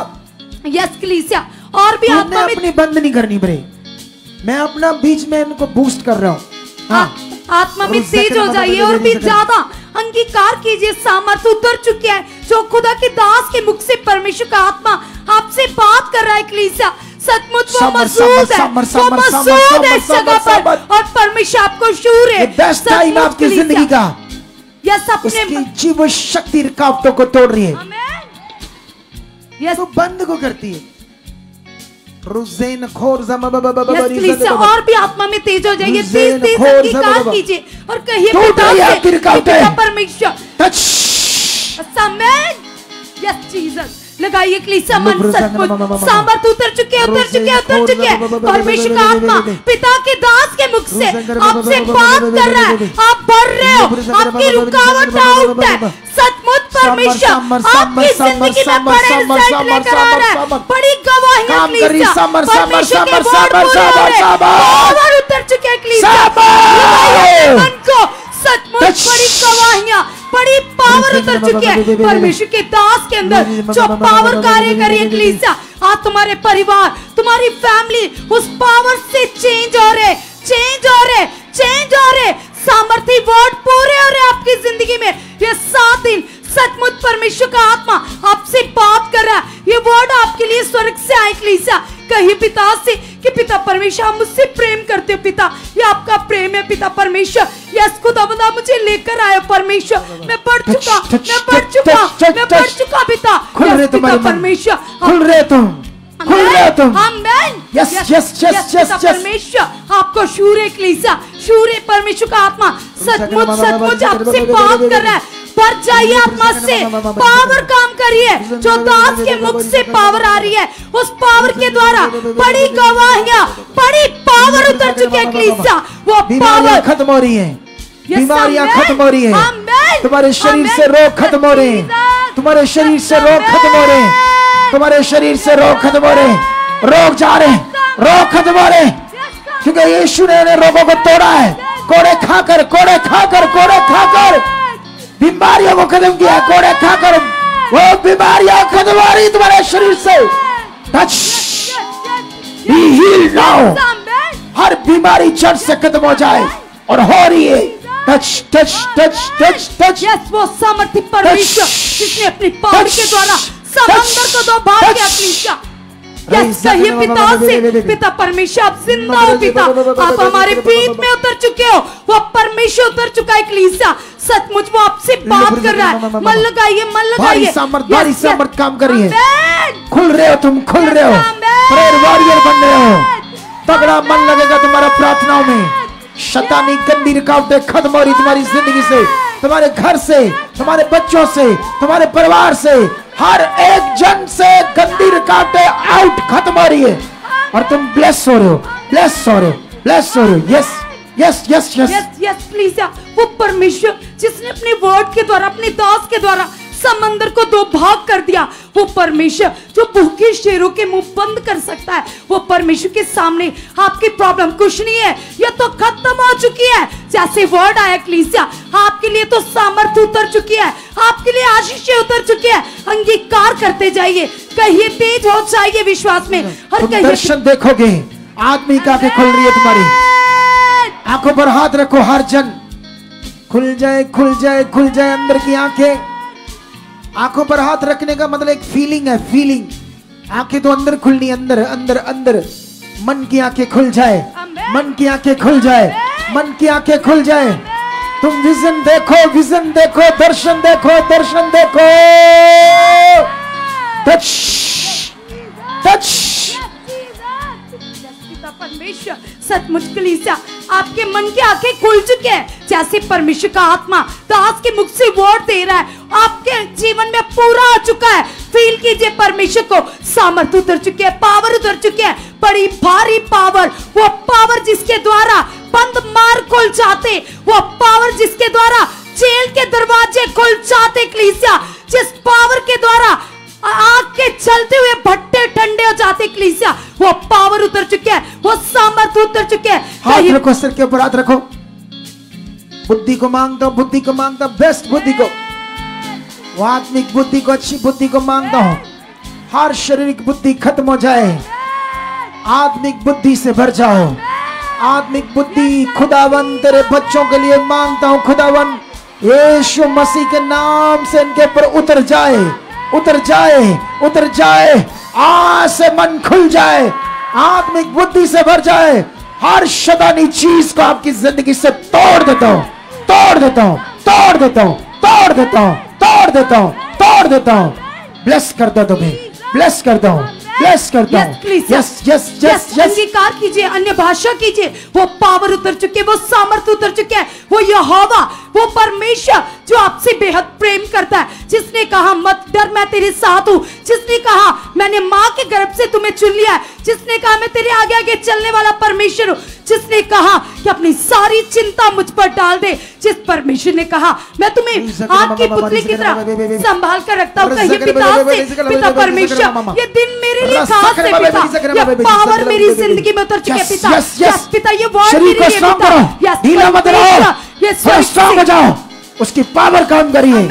यस कलीसिया, और भी आत्मा में अपनी बंद नहीं करनी बरे, मैं अपना बीच में इनको बूस्ट कर रहा हूँ। आत्मा में तेज हो जाइए और भी ज्यादा अंगीकार कीजिए, सामर्थ उतर चुकी है जो खुदा के दास के मुख से परमेश्वर का आत्मा आपसे बात कर रहा है। कलीसिया सचमुच वो मौजूद है, वो मौजूद है इस जगह पर और परमेश्वर आपको शूर है। बेस्ट टाइम आपकी जिंदगी का, यस अपने उसकी जीव शक्ति रुकावटों को तोड़ रही है। यस तो बंद को करती है। रुज़ेन खोर और भी आत्मा में तेज हो जाइए, तेज तेज अंगीकार कीजिए और कहिए पिता परमेश्वर, यस जीसस, लगाइए कलीसिया मन सचमुच सामर्थ उतर चुके हैं, उतर चुके हैं, उतर चुके हैं। परमेश्वर का आत्मा पिता के दास के मुख से आपसे बात कर रहा है, आप बढ़ रहे हो, आपकी रुकावट आउट है। सचमुच परमेश्वर आपकी जिंदगी में बड़े रिजल्ट लेकर आ रहा है, बड़ी गवाहियां कलीसिया, परमेश्वर के वर्ड पूरे हो रहे हैं, पावर उतर चुके हैं कलीसिया, लगाइए मन को, सचमुच बड़ी गवाहियां, बड़ी पावर उतर चुकी है परमेश्वर के दास के अंदर, जो पावर कार्य कर रही है कलीसिया। आज तुम्हारे परिवार, तुम्हारी फैमिली उस पावर से चेंज हो रहे, चेंज हो रहे, चेंज हो रहे, सामर्थी वर्ड पूरे हो रहे आपकी जिंदगी में। ये 7 दिन सचमुच परमेश्वर का आत्मा आपसे बात कर रहा है, ये वर्ड आपके लिए स्वर्ग से आए कलीसिया। कहिए पिता से कि पिता परमेश्वर आप मुझसे प्रेम करते हो, पिता ये आपका प्रेम है पिता परमेश्वर, यस खुदावंद मुझे लेकर आए परमेश्वर, मैं बढ़ चुका, मैं बढ़ चुका, मैं बढ़ चुका पिता, पिता परमेश्वर खुल रहे तुम, खुल रहे तुम, आमेन। यस यस यस यस परमेश्वर आपको शूरे कलीसिया, शूरे परमेश्वर का आत्मा सचमुच सचमुच आपसे बात कर रहा है। बढ़ जाइए आत्मा से, पावर काम करिए, जो दास के मुख से पावर आ रही है, उस पावर के द्वारा बड़ी गवाहियां, बड़ी पावर उतर चुकी है कलीसिया। वो पावर खत्म हो रही है, बीमारियां खत्म हो रही है, तुम्हारे शरीर से रोग खत्म हो रहे हैं, तुम्हारे शरीर से रोग खत्म हो रहे हैं, तुम्हारे शरीर से रोग खत्म हो रहे हैं, रोग जा रहे हैं, रोग खत्म हो रहे हैं, क्योंकि यीशु ने रोगों को तोड़ा है। कोड़े खाकर, कोड़े खाकर, कोड़े खाकर बीमारियों को खत्म किया, कोड़े खाकर वो बीमारियां खत्म हो रही तुम्हारे शरीर से। टच, बी हील्ड नाउ, हर बीमारी जड़ से खत्म हो जाए और हो रही है। Touch touch touch touch touch, yes वो सामर्थ्य परमेश्वर जिसने अपनी पावर के द्वारा समंदर को 2 भाग किया कलीसिया। यस कहिए पिता से, पिता परमेश्वर आप जिंदा हो पिता, आप हमारे बीच में उतर चुके हो, वो परमेश्वर उतर चुका है कलीसिया। सचमुच वो आपसे बात कर रहा है, मन लगाइए, मन लगाइए, भारी सामर्थ काम कर रही है। खुल रहे हो तुम, खुल रहे हो, प्रेयर वॉरियर बन रहे हो, तगड़ा मन लगेगा तुम्हारा प्रार्थनाओं में। शैतानी गंदी रुकावटें खत्म हो रही तुम्हारी जिंदगी से, तुम्हारे घर से, तुम्हारे बच्चों से, तुम्हारे परिवार से, हर एक जन से गंदी रुकावटें आउट, खत्म हो रही है और तुम ब्लेस हो रहे हो, ब्लेस हो रहे हो, ब्लेस हो रहे हो। Yes yes yes yes yes yes please, वो परमेश्वर जिसने अपने वर्ड के द्वारा, अपने दास के द्वारा समंदर को 2 भाग कर दिया, वो परमेश्वर जो भूखे शेरों के मुंह बंद कर सकता है, वो परमेश्वर के सामने आपकी प्रॉब्लम कुछ नहीं है, ये तो खत्म हो चुकी है। जैसे वर्ड आया कलीसिया, आपके लिए तो सामर्थ्य उतर चुकी है, आपके लिए आशीषें उतर चुकी है। अंगीकार करते जाइए, कहिए तेज हो जाइए विश्वास में, और तुम दर्शन देखोगे, आत्मिक आंखें खुल रही है तुम्हारी, आंखों पर हाथ रखो, हर जन खुल जाए, खुल जाए, खुल जाए अंदर की आंखें, आंखों पर हाथ रखने का मतलब एक फीलिंग है, फीलिंग। आंखें तो अंदर खुलनी, अंदर अंदर अंदर। मन की आंखें खुल जाए, मन की आंखें खुल जाए, मन की आंखें खुल जाए। तुम विजन देखो, विजन देखो, दर्शन देखो, दर्शन देखो। Touch touch. परमेश्वर सचमुच कलीसिया आपके मन की आंखें खुल चुके हैं, जैसे परमेश्वर का आत्मा दास के मुख से वर्ड दे रहा है, आपके जीवन में पूरा आ चुका है। फील कीजिए परमेश्वर को, सामर्थ उतर चुके हैं, पावर उतर चुके हैं, बड़ी भारी पावर। वो पावर जिसके द्वारा बंद मार खुल जाते, वो पावर जिसके द्वारा जेल के दरवाजे खुल जाते कलीसिया, जिस पावर के द्वारा आग के चलते हुए भट्टे ठंडे हो जाते कलीसिया, वो पावर उतर चुके हैं, वो सामर्थ्य उतर चुके हैं। हाथ रखो, सिर के ऊपर हाथ रखो। बुद्धि को मांगता हूं, बुद्धि को मांगता हूं, बेस्ट बुद्धि को, वो आत्मिक बुद्धि को, अच्छी बुद्धि को मांगता हूं। हर शारीरिक बुद्धि खत्म हो जाए, आत्मिक बुद्धि से भर जाओ। आत्मिक बुद्धि खुदावन तेरे बच्चों के लिए मांगता हूं। खुदावन यीशु मसीह के नाम से इनके ऊपर उतर जाए, उतर जाए, उतर जाए। आज से मन खुल जाए, आत्मिक बुद्धि से भर जाए। हर शैतानी चीज को आपकी जिंदगी से तोड़ देता हूं, तोड़ देता हूं, तोड़ देता हूं, तोड़ देता हूं, तोड़ देता हूं, तोड़ देता हूं। ब्लेस करता तुम्हें, ब्लेस करता हूं, ब्लेस करता हूं। Yes yes yes yes. अंगीकार कीजिए, अन्य भाषा कीजिए। वो पावर उतर चुके, वो सामर्थ्य उतर चुके हैं। वो यहोवा, वो परमेश्वर जो आपसे बेहद प्रेम करता है, जिसने कहा मत डर, मैं तेरे साथ हूं, जिसने कहा मैंने मां के गर्भ से तुम्हें चुन लिया है, जिसने कहा मैं तेरे आगे आगे चलने वाला परमेश्वर हूं, जिसने कहा कि अपनी सारी चिंता मुझ पर डाल दे, जिस परमेश्वर ने कहा मैं तुम्हें आग की पुतली की तरह संभाल कर रखता हूं। कहिए पिता से, पिता परमेश्वर, ये दिन मेरे लिए खास है पिता, ये पावर मेरी जिंदगी में उतर चुके पिता। यस पिता, ये वर्ड मेरे लिए पिता। ढीला मत रहो, ये स्ट्रांग हो जाओ, उसकी पावर काम करिए।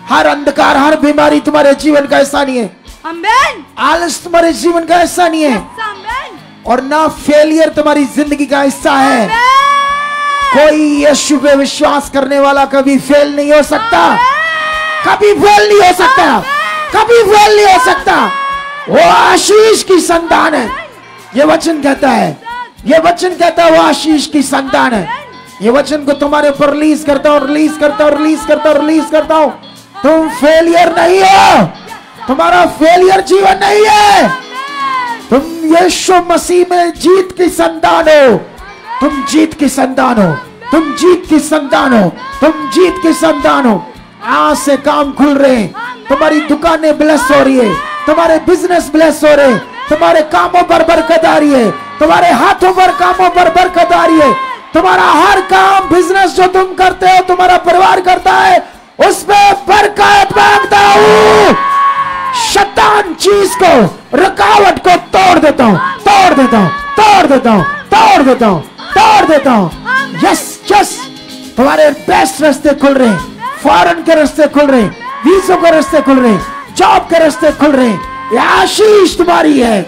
हर अंधकार, हर बीमारी तुम्हारे जीवन का हिस्सा नहीं है। आमेन। आलस तुम्हारे जीवन का हिस्सा नहीं है, और ना फेलियर तुम्हारी जिंदगी का हिस्सा है। कोई यीशु पे विश्वास करने वाला कभी फेल नहीं हो सकता, कभी फेल नहीं हो सकता, कभी फेल नहीं हो सकता। वो आशीष की संतान है, ये वचन कहता है, ये वचन कहता है वो आशीष की संतान है। ये वचन को तुम्हारे ऊपर रिलीज करता हूं, रिलीज करता हूं, रिलीज करता हूं, रिलीज करता हूं। तुम फेलियर नहीं हो, तुम्हारा फेलियर जीवन नहीं है। तुम यीशु मसीह में जीत की संतान हो, तुम जीत की संतान हो, तुम जीत की संतान हो, तुम जीत की संतान हो। आज से काम खुल रहे हैं, तुम्हारी दुकानें ब्लेस हो रही है, तुम्हारे बिजनेस ब्लेस हो रहे, तुम्हारे कामों पर बरकत आ रही है, तुम्हारे हाथों पर कामों पर बरकत आ रही है। तुम्हारा हर काम बिजनेस जो तुम करते हो, तुम्हारा परिवार करता है, उसमें बरकत मांगता हूं। शैतान चीज को, रुकावट को तोड़ देता हूं, तोड़ देता हूं, तोड़ देता हूं, तोड़ देता हूं, तोड़ देता हूं। यस यस, तुम्हारे बेस्ट रास्ते खुल रहे हैं, फॉरेन के रास्ते खुल रहे हैं, वीजों के रास्ते खुल रहे हैं, जॉब के रास्ते खुल रहे हैं। ये आशीष तुम्हारी है,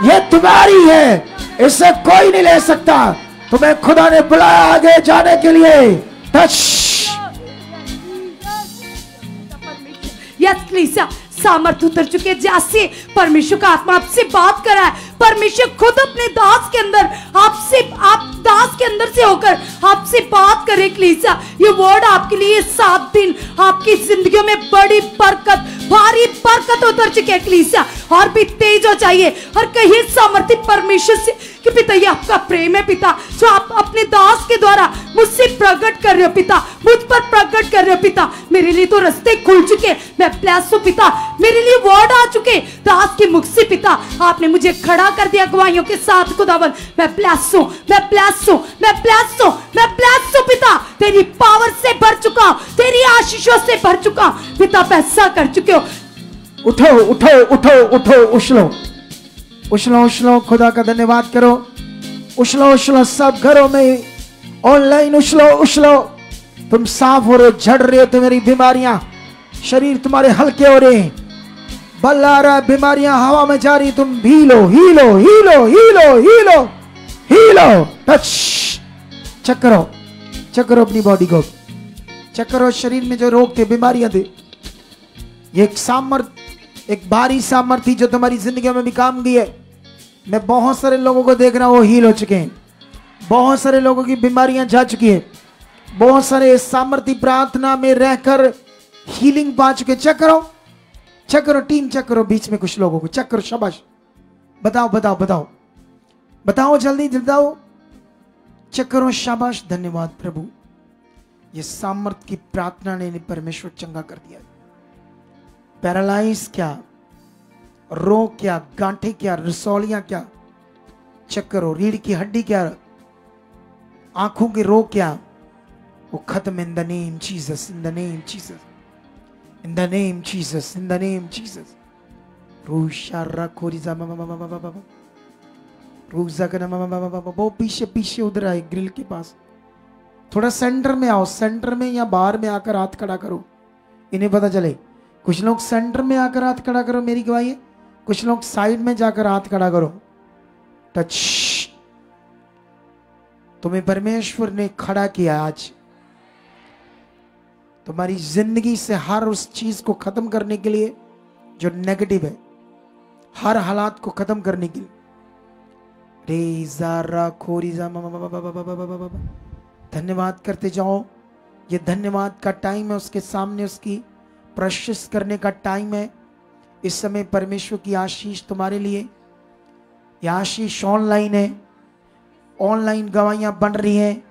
ये तुम्हारी है, इसे कोई नहीं ले सकता। तुम्हें खुदा ने बुलाया आगे जाने के लिए। टच। यस कलीसिया, सामर्थ उतर चुके, जैसे परमेश्वर का आत्मा आपसे बात कर रहा है। परमेश्वर खुद अपने दास के अंदर आपसे, आप दास के अंदर से होकर आपसे बात करे कलीसिया। ये वर्ड आपके लिए 7 दिन आपकी जिंदगियों में बड़ी बरकत, भारी बरकत उतर चुके हैं कलीसिया। और भी तेज हो चाहिए और कहिए सामर्थ्य परमेश्वर से कि पिता ये आपका प्रेम है पिता, जो आप अपने दास के द्वारा मुझसे प्रकट कर रहे हो पिता, मुझ पर प्रकट कर रहे हो पिता। मेरे लिए तो रास्ते खुल चुके, मैं ब्लेस हूं पिता, मेरे लिए वर्ड आ चुके दास के मुख से पिता। आपने मुझे खड़ा कर दिया गवाहियों के साथ खुदावन। मैं ब्लेस हूं, मैं ब्लेस हूं, मैं ब्लेस हूं, मैं ब्लेस हूं पिता। तेरी पावर से भर चुका, तेरी आशीषों से भर चुका पिता, पैसा कर चुके हो। उठो उठो उठो उठो, उछलो उछलो उछलो, खुदा का धन्यवाद करो। उछलो उछलो, सब घरों में ऑनलाइन उछलो उछलो। तुम साफ हो रहे हो, झड़ रहे हो, तुम्हारी बीमारियां, शरीर तुम्हारे हल्के हो रहे हैं, बल आ रहा है, बीमारियां हवा में जा रही, तुम hello hello hello hello hello hello. Touch. Check करो, चेक करो अपनी बॉडी को, चेक करो शरीर में जो रोग थे, बीमारियां थी, ये एक सामर्थ, एक भारी सामर्थ थी जो तुम्हारी जिंदगी में भी काम की है। मैं बहुत सारे लोगों को देख रहा हूं वो हील हो चुके हैं, बहुत सारे लोगों की बीमारियां जा चुकी है, बहुत सारे सामर्थ्य प्रार्थना में रहकर हीलिंग पा चुके। चेक करो टीम, चेक करो बीच में कुछ लोगों को, चेक करो। शाबाश, बताओ बताओ बताओ बताओ, जल्दी बताओ, चेक करो। शाबाश, धन्यवाद प्रभु। ये सामर्थ की प्रार्थना ने परमेश्वर चंगा कर दिया। पैरालाइज क्या, रोग क्या, गांठे क्या, रसौलियां क्या, चेक करो। रीढ़ की हड्डी क्या, आंखों के रोग क्या, वो खत्म in the name Jesus, in the name Jesus, in the name Jesus, in the name Jesus. रूशारा खोरीजा रूजा का वो पीछे पीछे उधर आए ग्रिल के पास। थोड़ा सेंटर में आओ, सेंटर में या बाहर में आकर हाथ खड़ा करो, इन्हें पता चले। कुछ लोग सेंटर में आकर हाथ खड़ा करो, मेरी गवाही है। कुछ लोग साइड में जाकर हाथ खड़ा करो। टच, तुम्हें परमेश्वर ने खड़ा किया। आज तुम्हारी जिंदगी से हर उस चीज को खत्म करने के लिए जो नेगेटिव है, हर हालात को खत्म करने के लिए। धन्यवाद करते जाओ। ये धन्यवाद का टाइम है, उसके सामने उसकी प्रशंसा करने का टाइम है। इस समय परमेश्वर की आशीष तुम्हारे लिए, ये आशीष ऑनलाइन है, ऑनलाइन गवाहियां बन रही हैं।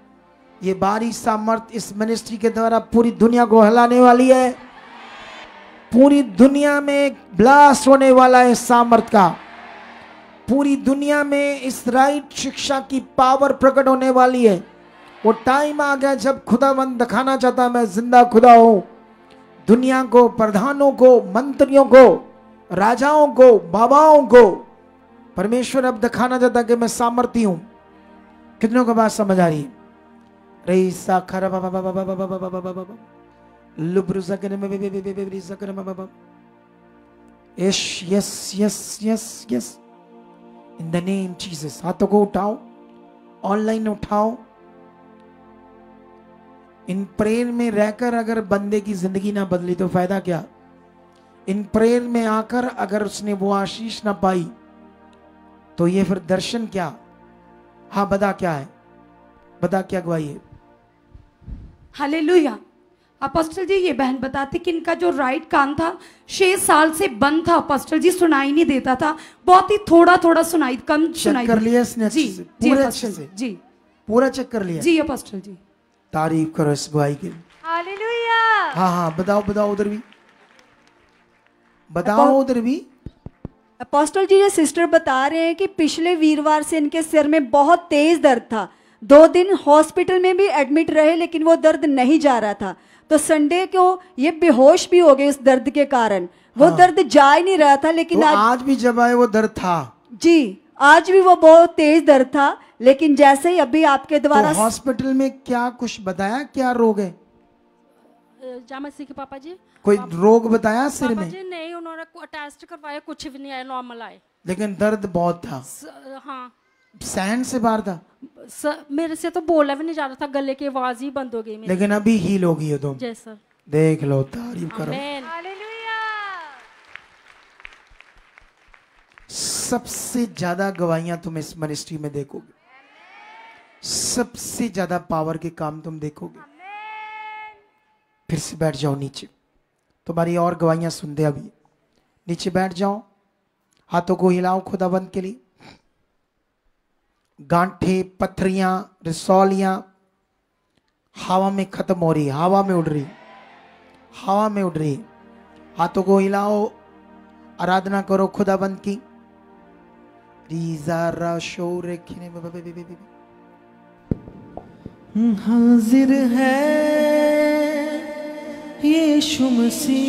ये भारी सामर्थ इस मिनिस्ट्री के द्वारा पूरी दुनिया को हिलाने वाली है। पूरी दुनिया में ब्लास्ट होने वाला है सामर्थ का। पूरी दुनिया में इस राइट शिक्षा की पावर प्रकट होने वाली है। वो टाइम आ गया जब खुदावंद दिखाना चाहता मैं जिंदा खुदा हूं। दुनिया को, प्रधानों को, मंत्रियों को, राजाओं को, बाबाओं को परमेश्वर अब दिखाना चाहता कि मैं सामर्थी हूं। कितनों को बात समझ आ रही है? रही साखर yes yes yes yes yes, in the name Jesus. हाथों को उठाओ, ऑनलाइन उठाओ। इन प्रेयर में रहकर अगर बंदे की जिंदगी ना बदली तो फायदा क्या? इन प्रेयर में आकर अगर उसने वो आशीष ना पाई तो ये फिर दर्शन क्या? हाँ, बता क्या है, बता क्या गवाही है? हालेलुया। अपोस्टल जी, ये बहन बताती कि इनका जो राइट कान था 6 साल से बंद था अपोस्टल जी, सुनाई नहीं देता था, बहुत ही थोड़ा थोड़ा सुनाई, कम सुनाई कर लिया इसने जी अच्छे से, जी पूरे अपोस्टल अच्छे से जी, पूरा चेक कर लिया जी अपोस्टल जी। तारीफ करो इस गवाही की। हालेलुया। हाँ हाँ, बताओ बताओ, उधर भी बताओ, उधर भी। अपोस्टल जी, ये सिस्टर बता रहे हैं कि पिछले वीरवार से इनके सिर में बहुत तेज दर्द था। 2 दिन हॉस्पिटल में भी एडमिट रहे लेकिन वो दर्द नहीं जा रहा था। तो संडे को ये बेहोश भी हो गए उस दर्द के कारण। वो हाँ। दर्द जा ही नहीं रहा था, लेकिन तो आज भी जब आए वो दर्द था जी, आज भी वो बहुत तेज दर्द था। लेकिन जैसे ही अभी आपके द्वारा तो हॉस्पिटल में क्या कुछ बताया, क्या रोग है? जामसी के पापा जी, कोई रोग बताया सिर पापा में? जी नहीं, उन्होंने टेस्ट करवाया, कुछ भी नहीं आया, नॉर्मल आए। लेकिन दर्द बहुत था। हाँ, सहन से बाहर था। मेरे से तो बोला भी नहीं जा रहा था, गले की आवाज ही बंद हो गई मेरी। लेकिन अभी हील हो गई है तुम। जय सर। देख लो, तारीफ करो। आमीन। हालेलुया। सबसे ज्यादा गवाहियां तुम इस मिनिस्ट्री में देखोगे, सबसे ज्यादा पावर के काम तुम देखोगे। फिर से बैठ जाओ नीचे, तुम्हारी और गवाहियां सुनते अभी। नीचे बैठ जाओ, हाथों को हिलाओ खुदाबंद के लिए। गांठे, पथरियां, रसौलियां हवा में खत्म हो रही, हवा में उड़ रही, हवा में उड़ रही। हाथों को हिलाओ, आराधना करो खुदाबंद की। रीजा राशो रेखने हाजिर है यीशु मसीह,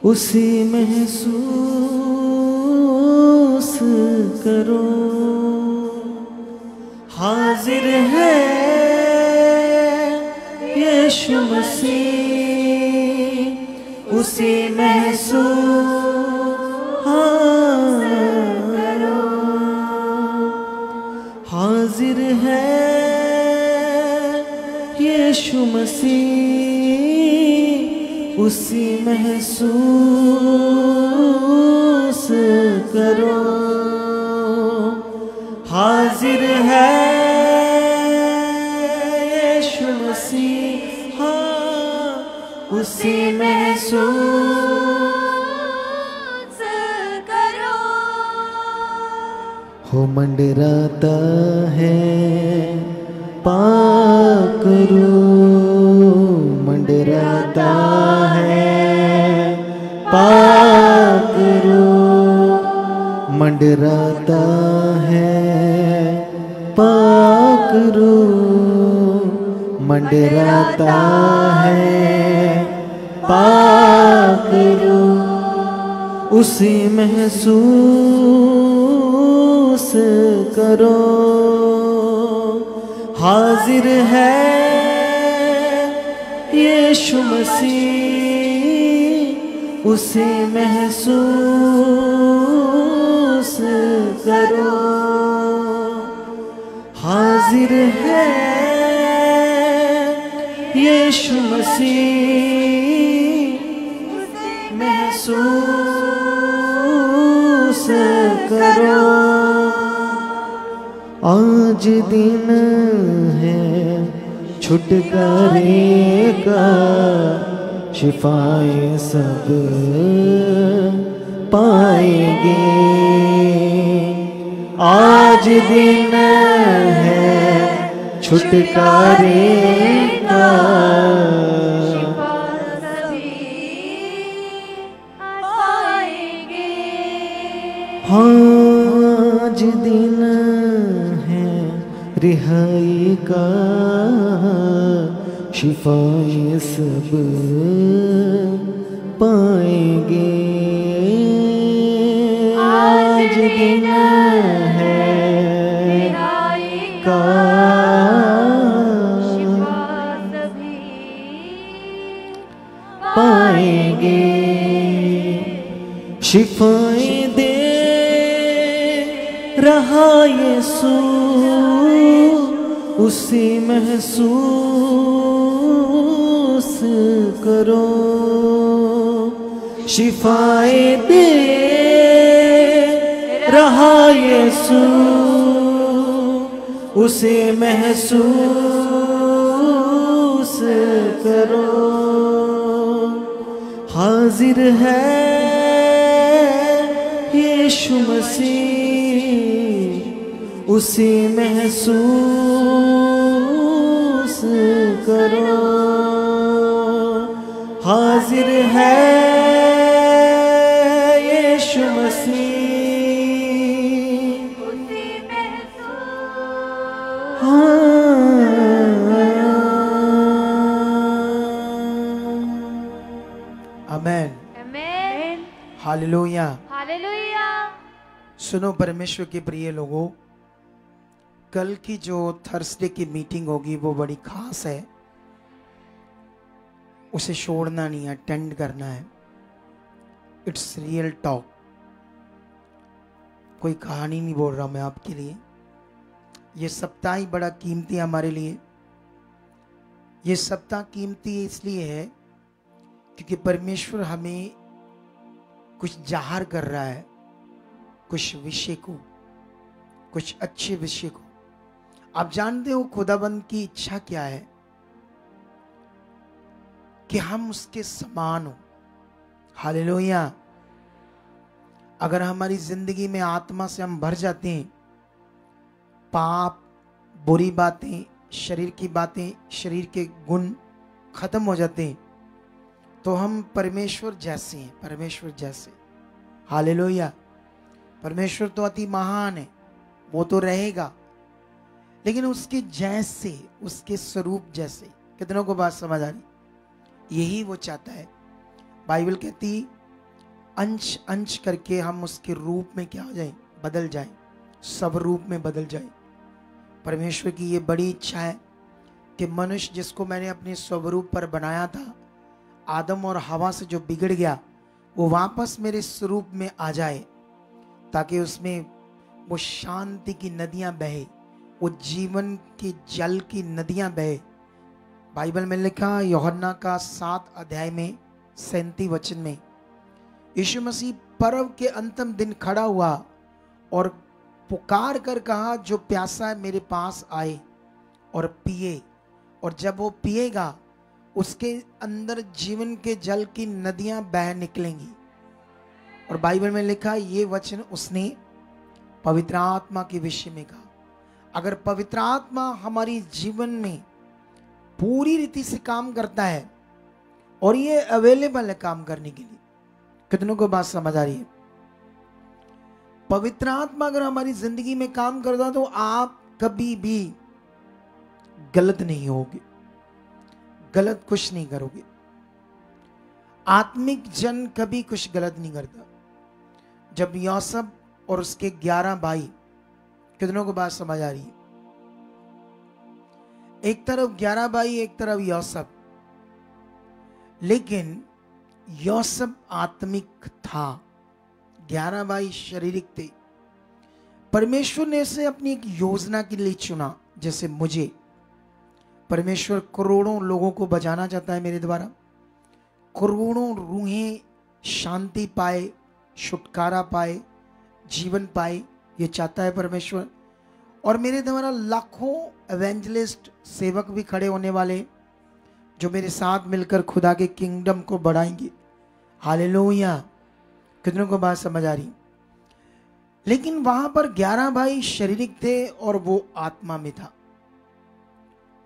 उसे महसूस करो। हाजिर है यीशु मसीह, उसे महसूस करो। हाजिर है यीशु मसीह, उसी महसूस करो। हाजिर है यीशु मसीह, हाँ उसी महसूस करो। हो मंडराता है पाक रूह, मंडराता है पाक रूह, मंडराता है पाक रूह, मंडराता है पाक रूह। उसी महसूस करो। हाजिर है यीशु मसीह, उसी महसूस करो। हाजिर है यीशु मसीह, महसूस करो। आज दिन है छुटकारे का, शिफाए सब पाएंगे। आज दिन है छुटकारे का, आज दिन है रिहाई का, शिफाए सब पाएंगे। आज दिन है रिहाई का, पाएंगे। शिफाए दे रहा यीशु, उसी महसूस करो। शिफाए दे रहा यीशु, उसे महसूस करो। हाजिर है यीशु मसीह, उसे महसूस करो। हाजिर है यीशु मसीह, आमेन, आमेन, हालेलुया। हालेलुया। सुनो परमेश्वर के प्रिय लोगों, कल की जो थर्सडे की मीटिंग होगी वो बड़ी खास है, उसे छोड़ना नहीं, अटेंड करना है। इट्स रियल टॉक, कोई कहानी नहीं बोल रहा मैं आपके लिए। ये सप्ताह ही बड़ा कीमती है हमारे लिए। ये सप्ताह कीमती इसलिए है क्योंकि परमेश्वर हमें कुछ जाहिर कर रहा है, कुछ विषय को, कुछ अच्छे विषय को। आप जानते हो खुदाबंद की इच्छा क्या है? कि हम उसके समान हो। हालेलुया। अगर हमारी जिंदगी में आत्मा से हम भर जाते हैं, पाप, बुरी बातें, शरीर की बातें, शरीर के गुण खत्म हो जाते हैं, तो हम परमेश्वर जैसे हैं, परमेश्वर जैसे। हालेलुया। परमेश्वर तो अति महान है, वो तो रहेगा, लेकिन उसके जैसे, उसके स्वरूप जैसे। कितनों को बात समझ आ रही? यही वो चाहता है। बाइबल कहती अंश अंश करके हम उसके रूप में क्या हो जाए? बदल जाए, सब रूप में बदल जाए। परमेश्वर की ये बड़ी इच्छा है कि मनुष्य जिसको मैंने अपने स्वरूप पर बनाया था, आदम और हवा से जो बिगड़ गया, वो वापस मेरे स्वरूप में आ जाए, ताकि उसमें वो शांति की नदियां बहे, वो जीवन के जल की नदियां बहे। बाइबल में लिखा यूहन्ना का 7 अध्याय में 37 वचन में यीशु मसीह पर्व के अंतिम दिन खड़ा हुआ और पुकार कर कहा, जो प्यासा है मेरे पास आए और पिए, और जब वो पिएगा उसके अंदर जीवन के जल की नदियां बह निकलेंगी। और बाइबल में लिखा ये वचन उसने पवित्र आत्मा के विषय में कहा। अगर पवित्र आत्मा हमारी जीवन में पूरी रीति से काम करता है और ये अवेलेबल है काम करने के लिए, कितनों को बात समझ आ रही है? पवित्र आत्मा अगर हमारी जिंदगी में काम करता तो आप कभी भी गलत नहीं होगे, गलत कुछ नहीं करोगे। आत्मिक जन कभी कुछ गलत नहीं करता। जब यूसुफ और उसके 11 भाई, कितनों को बात समझ आ रही है? एक तरफ 11 भाई, एक तरफ यूसुफ, लेकिन यूसुफ आत्मिक था, 11 भाई शारीरिक थे। परमेश्वर ने इसे अपनी एक योजना के लिए चुना। जैसे मुझे परमेश्वर करोड़ों लोगों को बचाना चाहता है मेरे द्वारा, करोड़ों रूहें शांति पाए, छुटकारा पाए, जीवन पाए, ये चाहता है परमेश्वर। और मेरे द्वारा लाखों एवेंजलिस्ट सेवक भी खड़े होने वाले जो मेरे साथ मिलकर खुदा के किंगडम को बढ़ाएंगे। हालेलुया, कितनों को बात समझ आ रही? लेकिन वहां पर 11 भाई शारीरिक थे और वो आत्मा में था।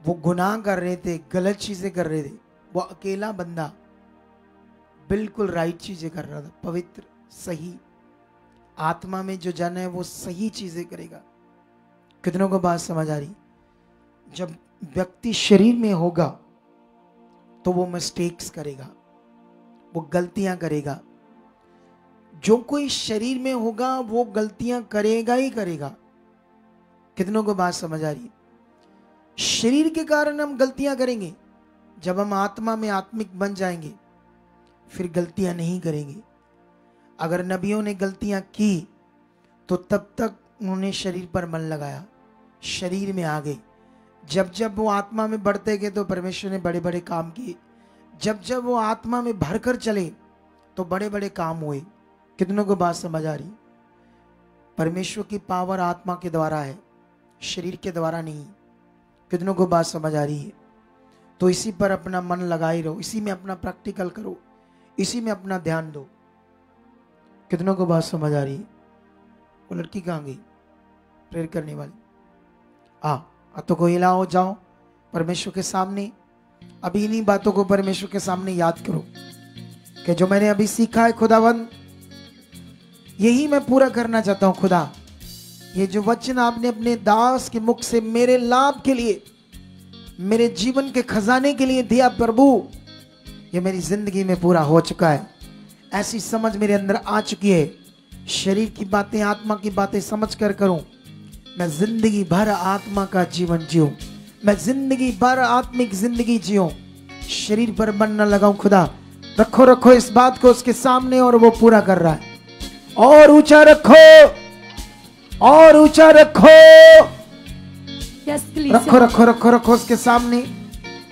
वो गुनाह कर रहे थे, गलत चीजें कर रहे थे। वो अकेला बंदा बिल्कुल राइट चीजें कर रहा था, पवित्र सही। आत्मा में जो जन है वो सही चीजें करेगा। कितनों को बात समझ आ रही? जब व्यक्ति शरीर में होगा तो वो मिस्टेक्स करेगा, वो गलतियां करेगा। जो कोई शरीर में होगा वो गलतियां करेगा ही करेगा। कितनों को बात समझ आ रही? शरीर के कारण हम गलतियां करेंगे। जब हम आत्मा में आत्मिक बन जाएंगे फिर गलतियां नहीं करेंगे। अगर नबियों ने गलतियां की तो तब तक उन्होंने शरीर पर मन लगाया, शरीर में आ गए। जब जब वो आत्मा में बढ़ते गए तो परमेश्वर ने बड़े बड़े काम किए। जब जब वो आत्मा में भरकर चले तो बड़े बड़े काम हुए। कितनों को बात समझ आ रही? परमेश्वर की पावर आत्मा के द्वारा है, शरीर के द्वारा नहीं। कितनों को बात समझ आ रही है? तो इसी पर अपना मन लगाए रहो, इसी में अपना प्रैक्टिकल करो, इसी में अपना ध्यान दो। कितनों को बात समझ आ रही है? वो लड़की कहाँ गई प्रेयर करने वाली? तो को हिलाओ, जाओ परमेश्वर के सामने। अभी इन्हीं बातों को परमेश्वर के सामने याद करो कि जो मैंने अभी सीखा है खुदावंद, यही मैं पूरा करना चाहता हूं। खुदा, ये जो वचन आपने अपने दास के मुख से मेरे लाभ के लिए, मेरे जीवन के खजाने के लिए दिया प्रभु, ये मेरी जिंदगी में पूरा हो चुका है। ऐसी समझ मेरे अंदर आ चुकी है। शरीर की बातें, आत्मा की बातें समझ कर करूं। मैं जिंदगी भर आत्मा का जीवन जीऊं, मैं जिंदगी भर आत्मिक जिंदगी जीऊं, शरीर पर मन न लगाऊं। खुदा रखो रखो इस बात को उसके सामने, और वो पूरा कर रहा है। और ऊंचा रखो, और ऊंचा रखो, रखो रखो रखो रखो उसके सामने।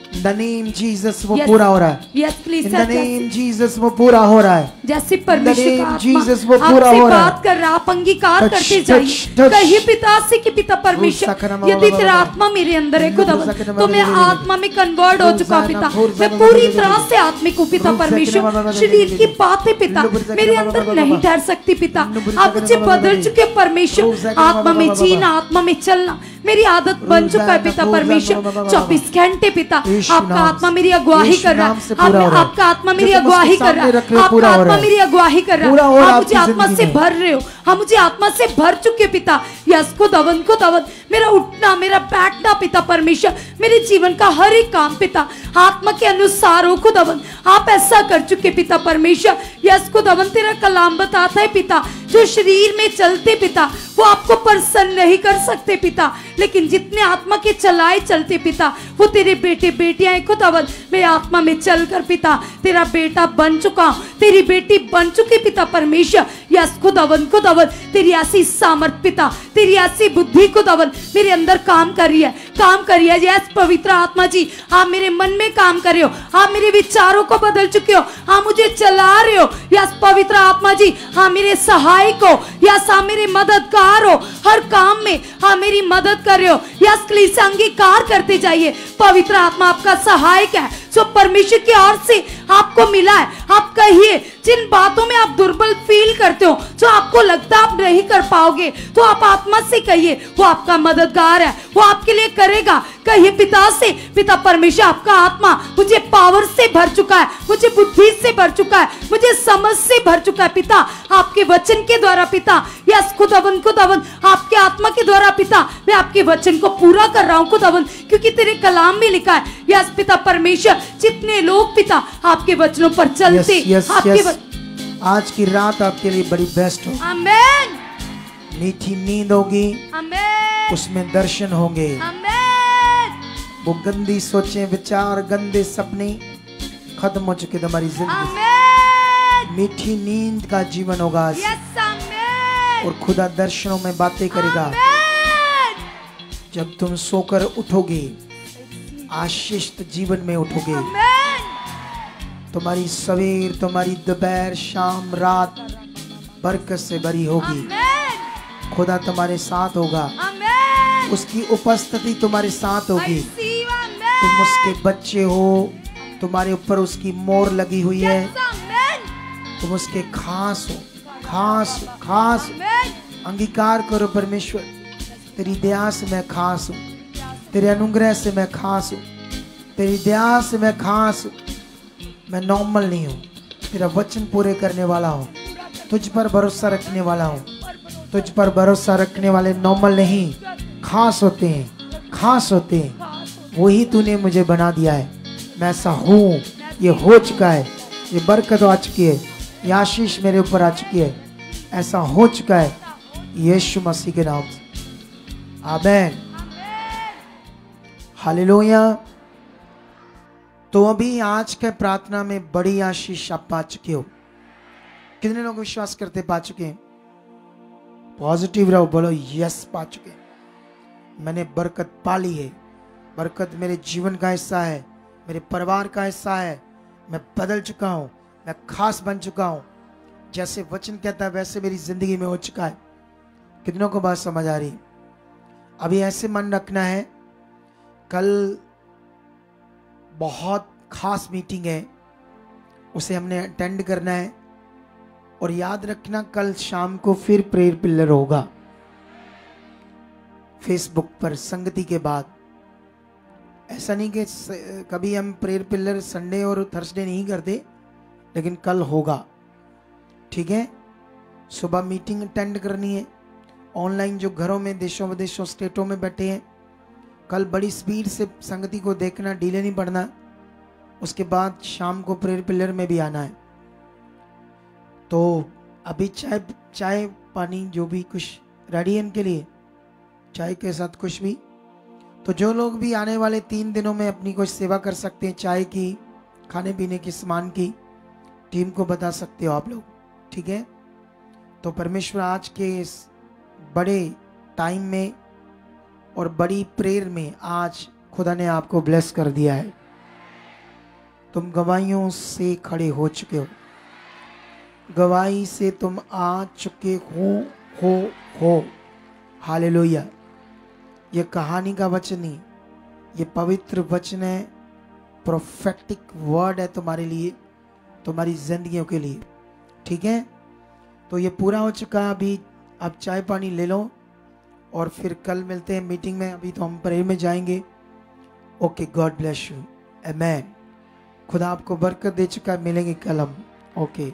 In the name Jesus वो पूरा हो रहा है। In the name Jesus वो पूरा हो रहा है। जैसे परमेश्वर का Jesus वो पूरा हो रहा है। बात कर रहा, आप अंगीकार करते जाइए। कहिए पिता से कि पिता परमेश्वर, यदि तेरा आत्मा मेरे अंदर है खुदा, तो मैं आत्मा में कन्वर्ट हो चुका पिता। मैं पूरी तरह से आत्मिक हूँ पिता परमेश्वर। शरीर की बातें पिता मेरे अंदर नहीं ठहर सकती पिता। आप मुझे बदल चुके परमेश्वर। आत्मा में जीना, आत्मा में चलना मेरी आदत बन चुका है पिता परमेश्वर। 24 घंटे पिता आपका आत्मा मेरी अगुवाही कर रहा है। आपका आत्मा मेरी अगुवाही कर रहा है। आपका आत्मा मेरी अगुवाही कर रहा है। आप मुझे आत्मा से भर रहे हो, हम मुझे आत्मा से भर चुके पिता। यस खुदावन, खुदावन मेरा उठना, मेरा बैठना पिता परमेश्वर, मेरे जीवन का हर एक काम पिता आत्मा के अनुसार हो खुदावन। आप ऐसा कर चुके पिता परमेश्वर। यस खुदावन, तेरा कलाम बताता है पिता, जो शरीर में चलते पिता वो आपको प्रसन्न नहीं कर सकते पिता, लेकिन जितने आत्मा के चलाए चलते पिता वो तेरे बेटे बेटियां हैं खुदावन। मैं आत्मा में चलकर पिता तेरा बेटा बन चुका हूं, तेरी बेटी बन चुकी पिता परमेश्वर। यस खुदावन खुदावन तेरी ऐसी सामर्थ पिता, तेरी ऐसी बुद्धि खुदावन मेरे अंदर काम कर रही है, काम कर रही है। यस पवित्र आत्मा जी, आप मेरे मन में काम कर रहे हो, आप मेरे विचारों को बदल चुके हो, आप मुझे चला रहे हो। यस पवित्र आत्मा जी, हाँ मेरे सहायक हो, यस आप मेरे मददगार हो, हर काम में हाँ मेरी मदद कर रहे हो। यस कलीसिया अंगीकार करते जाइए, पवित्र आत्मा आपका सहायक है जो परमेश्वर की ओर से आपको मिला है। आप कहिए जिन बातों में आप दुर्बल फील करते हो, जो आपको लगता है आप नहीं कर पाओगे, तो आप आत्मा से कहिए, वो आपका मददगार है, वो आपके लिए करेगा। कहिए पिता से, पिता परमेश्वर आपका आत्मा मुझे पावर से भर चुका है, मुझे बुद्धि से भर चुका है, मुझे समझ से भर चुका है पिता, आपके वचन के द्वारा पिता। यस खुदावन खुदावन आपके आत्मा के द्वारा पिता, मैं आपके वचन को पूरा कर रहा हूँ खुदावन, क्योंकि तेरे कलाम में लिखा है यस पिता परमेश्वर, जितने लोग पिता आपके वचनों पर चलते आज की रात आपके लिए बड़ी बेस्ट हो। आमेन। मीठी नींद होगी, आमेन, उसमें दर्शन होंगे, आमेन, वो गंदी सोचें, विचार, गंदे सपने खत्म हो चुके तुम्हारी जिंदगी। आमेन। मीठी नींद का जीवन होगा आज, यस आमेन, और खुदा दर्शनों में बातें करेगा। आमेन, जब तुम सोकर उठोगे, आशीषित जीवन में उठोगे। आमेन, तुम्हारी सवेर, तुम्हारी दोपहर, शाम, रात बरकत से भरी होगी। आमेन, खुदा तुम्हारे साथ होगा, आमेन, उसकी उपस्थिति तुम्हारे साथ होगी। receive, आमेन, तुम उसके बच्चे हो, तुम्हारे ऊपर उसकी मोहर लगी हुई है, यस आमेन, तुम उसके खास हो, खास हो, खास हो। आमेन, अंगीकार करो परमेश्वर, तेरी दया से मैं खास हूँ, तेरे अनुग्रह से मैं खास हूँ, तेरी दया से मैं खास हूँ। मैं नॉर्मल नहीं हूँ, तेरा वचन पूरे करने वाला हूँ, तुझ पर भरोसा रखने वाला हूँ। तुझ पर भरोसा रखने वाले नॉर्मल नहीं, खास होते हैं, खास होते हैं। वही तूने मुझे बना दिया है, मैं ऐसा हूँ, ये हो चुका है, ये बरकत आ चुकी है, ये आशीष मेरे ऊपर आ चुकी है, ऐसा हो चुका है यीशु मसीह के नाम से। आमीन, हालेलुया। तो अभी आज के प्रार्थना में बड़ी आशीष आप पा चुके हो। कितने लोग विश्वास करते पा चुके हैं? पॉजिटिव रहो, बोलो यस पा चुके हैं। मैंने बरकत पा ली है, बरकत मेरे जीवन का हिस्सा है, मेरे परिवार का हिस्सा है, मैं बदल चुका हूँ, मैं खास बन चुका हूँ। जैसे वचन कहता है वैसे मेरी जिंदगी में हो चुका है। कितनों को बात समझ आ रही? अभी ऐसे मन रखना है, कल बहुत खास मीटिंग है, उसे हमने अटेंड करना है। और याद रखना कल शाम को फिर प्रेयर पिलर होगा फेसबुक पर संगति के बाद। ऐसा नहीं कि कभी हम प्रेयर पिलर संडे और थर्सडे नहीं करते, लेकिन कल होगा, ठीक है? सुबह मीटिंग अटेंड करनी है। ऑनलाइन जो घरों में, देशों विदेशों, स्टेटों में बैठे हैं, कल बड़ी स्पीड से संगति को देखना, डीले नहीं पड़ना। उसके बाद शाम को प्रेयर पिलर में भी आना है। तो अभी चाय पानी जो भी कुछ रेडी है इनके लिए, चाय के साथ कुछ भी। तो जो लोग भी आने वाले 3 दिनों में अपनी कुछ सेवा कर सकते हैं, चाय की, खाने पीने की, सामान की, टीम को बता सकते हो आप लोग, ठीक है? तो परमेश्वर आज के इस बड़े टाइम में और बड़ी प्रेयर में आज खुदा ने आपको ब्लेस कर दिया है। तुम गवाहियों से खड़े हो चुके हो, गवाही से तुम आ चुके हो। हालेलुया। ये कहानी का वचन नहीं, ये पवित्र वचन है, प्रोफेटिक वर्ड है तुम्हारे लिए, तुम्हारी जिंदगियों के लिए, ठीक है? तो ये पूरा हो चुका है। अभी आप चाय पानी ले लो और फिर कल मिलते हैं मीटिंग में। अभी तो हम प्रेयर में जाएंगे। ओके, गॉड ब्लेस यू, आमेन। खुदा आपको बरकत दे चुका है, मिलेंगे कल हम। ओके।